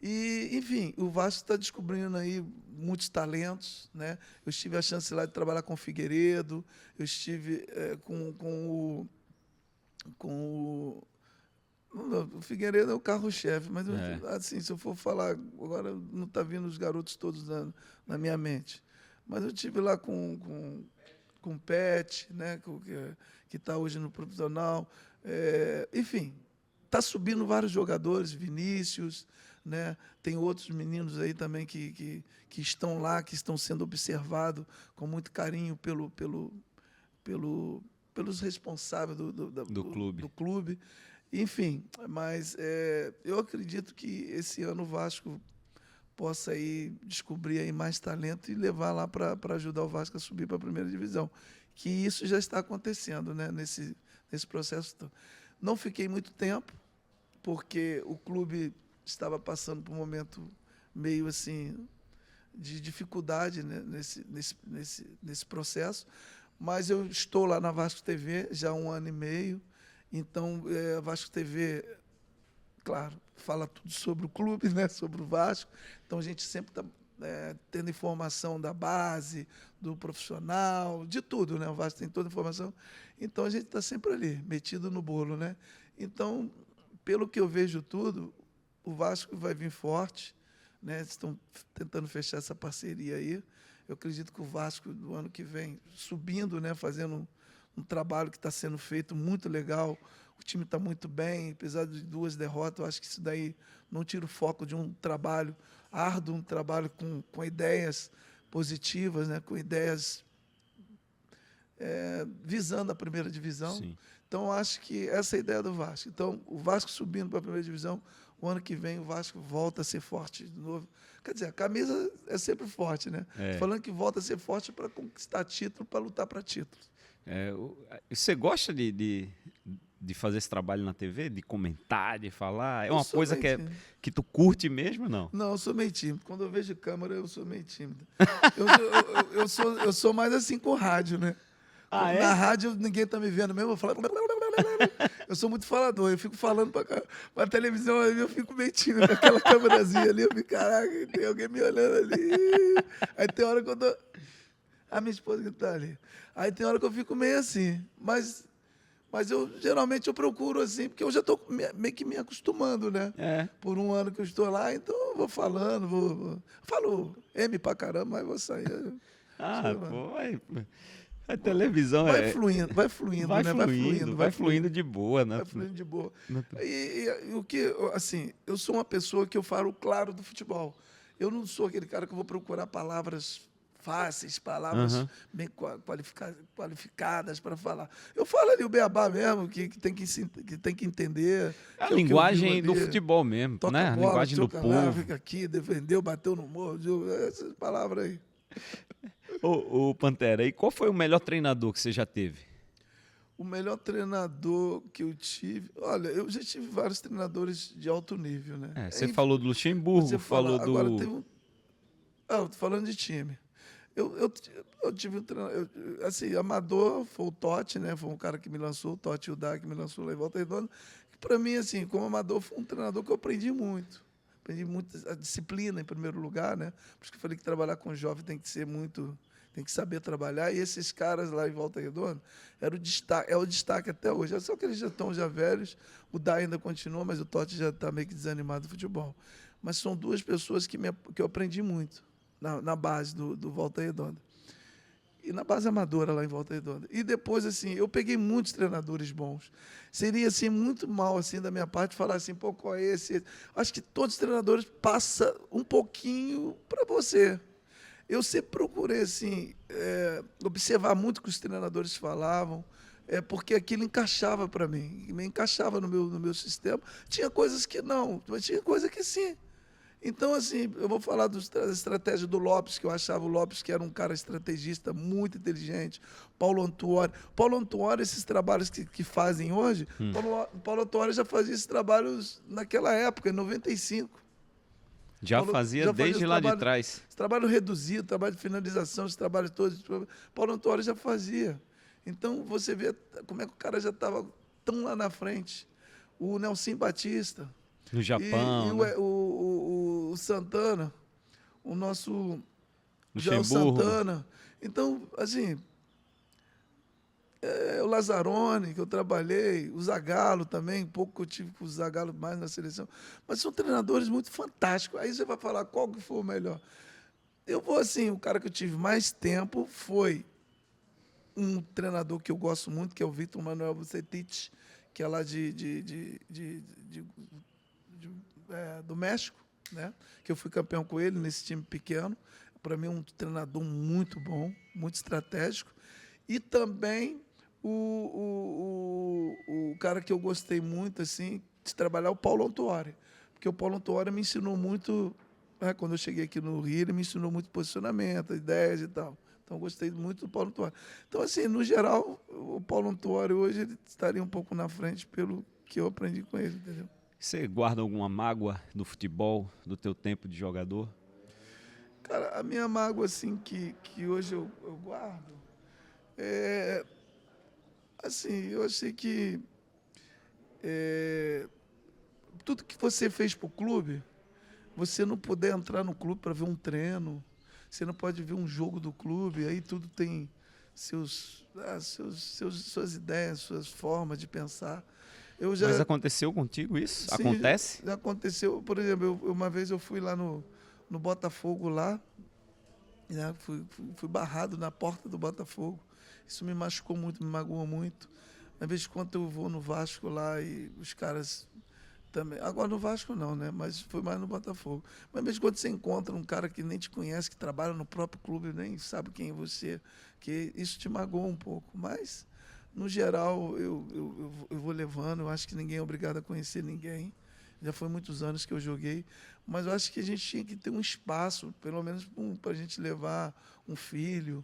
E, enfim, o Vasco está descobrindo aí muitos talentos, né? Eu tive a chance lá de trabalhar com o Figueiredo, eu estive com o Figueiredo é o carro-chefe, mas assim, se eu for falar, agora não está vindo os garotos todos na minha mente. Mas eu estive lá com o Pet, né, que está hoje no profissional. Enfim, está subindo vários jogadores, Vinícius, né? Tem outros meninos aí também que estão lá, que estão sendo observados com muito carinho pelos responsáveis do clube. Enfim, mas eu acredito que esse ano o Vasco possa aí descobrir aí mais talento e levar lá para ajudar o Vasco a subir para a primeira divisão. Que isso já está acontecendo, né, nesse processo. Não fiquei muito tempo, porque o clube estava passando por um momento meio assim de dificuldade, né, nesse processo, Mas eu estou lá na Vasco TV já há 1 ano e meio. Então, a Vasco TV, claro, fala tudo sobre o clube, né? Sobre o Vasco. Então, a gente sempre está tendo informação da base, do profissional, de tudo, né? O Vasco tem toda a informação. Então, a gente está sempre ali, metido no bolo, né? Então, pelo que eu vejo tudo, o Vasco vai vir forte, né? Estão tentando fechar essa parceria aí. Eu acredito que o Vasco, do ano que vem, subindo, né? Fazendo um trabalho que está sendo feito muito legal. O time está muito bem, apesar de 2 derrotas. Eu acho que isso daí não tira o foco de um trabalho árduo, um trabalho com ideias positivas, né? Com ideias visando a primeira divisão. Sim. Então, eu acho que essa é a ideia do Vasco. Então, o Vasco subindo para a primeira divisão, o ano que vem o Vasco volta a ser forte de novo. Quer dizer, a camisa é sempre forte, né? Falando que volta a ser forte para conquistar título, para lutar para título. Você gosta de fazer esse trabalho na TV? De comentar, de falar? É uma coisa que tu curte mesmo, não? Não, eu sou meio tímido. Quando eu vejo câmera, eu sou meio tímido. Eu sou mais assim com rádio, né? Na rádio, ninguém tá me vendo mesmo, eu falo... Eu sou muito falador, eu fico falando pra televisão, eu fico meio tímido com aquela câmerazinha ali, eu fico, caraca, tem alguém me olhando ali. Aí tem hora que eu tô... A minha esposa que tá ali. Aí tem hora que eu fico meio assim, mas eu geralmente eu procuro assim, porque eu já tô meio que me acostumando, né? Por 1 ano que eu estou lá, então eu vou falando, falo M pra caramba, mas vou sair. A televisão vai fluindo, né? Vai fluindo de boa, né? Vai fluindo de boa. E o que, assim, eu sou uma pessoa que eu falo claro do futebol. Eu não sou aquele cara que eu vou procurar palavras fáceis, palavras bem qualificadas para falar. Eu falo ali o beabá mesmo, que tem que entender. A linguagem do futebol mesmo, toca né? A bola, linguagem do povo. Fica aqui, defendeu, bateu no morro, essas palavras aí. Ô, Pantera, e qual foi o melhor treinador que você já teve? O melhor treinador que eu tive... Olha, eu já tive vários treinadores de alto nível, né? Você falou do Luxemburgo, falou do... Agora teve eu tô falando de time. Eu tive um treinador... assim, amador foi o Totti, né? Foi um cara que me lançou, o Totti e o Dá, que me lançou lá em Volta Redonda. Para mim, assim, como amador, foi um treinador que eu aprendi muito. Aprendi muito a disciplina, em primeiro lugar, né? Por isso que eu falei que trabalhar com jovem tem que ser muito... Tem que saber trabalhar. E esses caras lá em Volta Redonda é o destaque até hoje. Só que eles já estão velhos. O Dá ainda continua, mas o Totti já está meio que desanimado do futebol. Mas são 2 pessoas que eu aprendi muito na base do Volta Redonda. E na base amadora lá em Volta Redonda. E depois, assim, eu peguei muitos treinadores bons. Seria, assim, muito mal, assim, da minha parte, falar assim, pô, qual é esse? Acho que todos os treinadores passam um pouquinho para você. Eu sempre procurei, assim, observar muito o que os treinadores falavam, porque aquilo encaixava para mim, me encaixava no meu sistema. Tinha coisas que não, mas tinha coisas que sim. Então, assim, eu vou falar da estratégia do Lopes, que eu achava o Lopes que era um cara estrategista muito inteligente. Paulo Antuori, esses trabalhos que fazem hoje, Paulo Antuori já fazia esses trabalhos naquela época, em 95. Já fazia desde lá de trás. Esse trabalho reduzido, trabalho de finalização, esse trabalho todo. Paulo Antuori já fazia. Então, você vê como é que o cara já estava tão lá na frente. O Nelson Batista. No Japão. O Santana. O nosso João Luxemburgo. Santana. Então, assim... o Lazzaroni, que eu trabalhei, o Zagallo também, pouco que eu tive com o Zagallo mais na seleção. Mas são treinadores muito fantásticos. Aí você vai falar qual que foi o melhor. Eu vou assim, o cara que eu tive mais tempo foi um treinador que eu gosto muito, que é o Vítor Manuel Vucetich, que é lá do México, né? Que eu fui campeão com ele nesse time pequeno. Para mim, um treinador muito bom, muito estratégico. E também o cara que eu gostei muito assim, de trabalhar, o Paulo Antuori. Porque o Paulo Antuori me ensinou muito, quando eu cheguei aqui no Rio, ele me ensinou muito posicionamento, ideias e tal. Então, eu gostei muito do Paulo Antuori. Então, assim, no geral, o Paulo Antuori hoje ele estaria um pouco na frente pelo que eu aprendi com ele, entendeu? Você guarda alguma mágoa do futebol, do teu tempo de jogador? Cara, a minha mágoa, assim, que hoje eu guardo, Assim, eu achei que tudo que você fez para o clube, você não poder entrar no clube para ver um treino, você não pode ver um jogo do clube, aí tudo tem suas ideias, suas formas de pensar. Mas aconteceu contigo isso? Sim, Acontece? já aconteceu. Por exemplo, uma vez eu fui lá no Botafogo, lá, né, fui barrado na porta do Botafogo. Isso me machucou muito, me magoou muito. Às vezes, quando eu vou no Vasco lá e os caras também... Agora no Vasco não, né? Mas foi mais no Botafogo. Mas às vezes, quando você encontra um cara que nem te conhece, que trabalha no próprio clube, nem sabe quem é você, que isso te magoa um pouco. Mas, no geral, eu vou levando. Eu acho que ninguém é obrigado a conhecer ninguém. Já foi muitos anos que eu joguei. Mas eu acho que a gente tinha que ter um espaço, pelo menos para a gente levar um filho,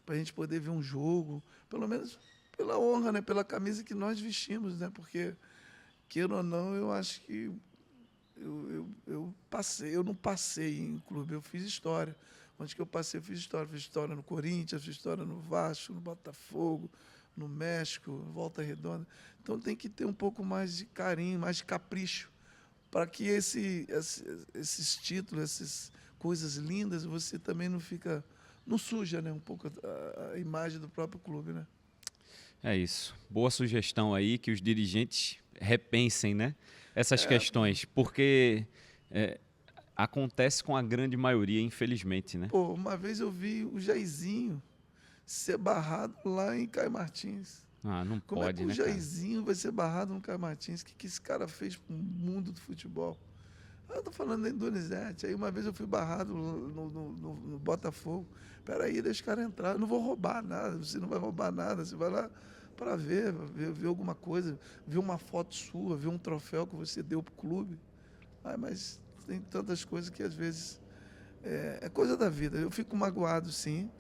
para a gente poder ver um jogo, pelo menos pela honra, né? Pela camisa que nós vestimos, né? Porque, queira ou não, eu acho que eu não passei em clube, eu fiz história. Onde que eu passei, eu fiz história no Corinthians, fiz história no Vasco, no Botafogo, no México, Volta Redonda. Então tem que ter um pouco mais de carinho, mais de capricho, para que esses títulos, essas coisas lindas, você também não suja, né, um pouco a imagem do próprio clube, né? É isso. Boa sugestão aí, que os dirigentes repensem, né, essas questões, porque acontece com a grande maioria, infelizmente, né? Pô, uma vez eu vi o Jairzinho ser barrado lá em Caio Martins. Ah, não Como pode, é que né, o cara? Jairzinho vai ser barrado no Caio Martins? O que esse cara fez pro mundo do futebol? Eu tô falando da Donizete. Aí uma vez eu fui barrado no Botafogo. Peraí, deixa os caras entrar. Eu não vou roubar nada. Você não vai roubar nada. Você vai lá para ver alguma coisa, ver uma foto sua, ver um troféu que você deu pro clube. Mas tem tantas coisas que às vezes é coisa da vida. Eu fico magoado, sim.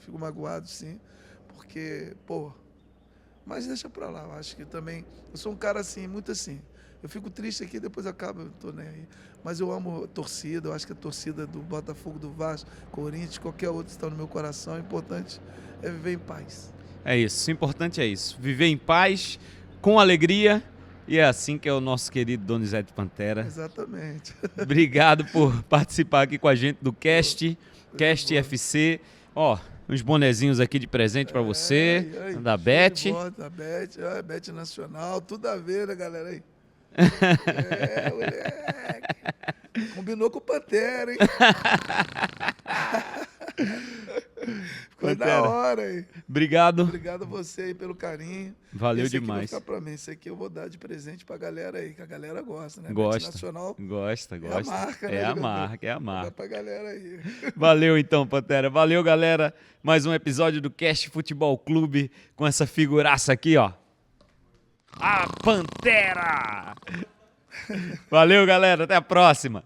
Porque, pô... Mas deixa pra lá, eu acho que também... Eu sou um cara assim, muito assim. Eu fico triste aqui, depois acaba, eu tô nem aí. Mas eu amo a torcida, eu acho que a torcida do Botafogo, do Vasco, Corinthians, qualquer outro que está no meu coração. O importante é viver em paz. É isso, o importante é isso. Viver em paz, com alegria, e é assim que é o nosso querido Donizete Pantera. Exatamente. Obrigado por participar aqui com a gente do Cast FC. Ó, uns bonezinhos aqui de presente pra você, da Bet. Da Bet, Bet Nacional, tudo a ver, né, galera? Aí. Moleque. Combinou com o Pantera, hein? Ficou da hora aí. Obrigado. Obrigado a você aí pelo carinho. Valeu esse demais. Esse aqui vai ficar pra mim. Esse aqui eu vou dar de presente pra galera aí, que a galera gosta, né? Gosta. Bet Nacional Gosta. É a marca, né? É a marca. Dá pra galera aí. Valeu então, Pantera. Valeu, galera. Mais um episódio do Cast Futebol Clube com essa figuraça aqui, ó. A Pantera! Valeu, galera. Até a próxima.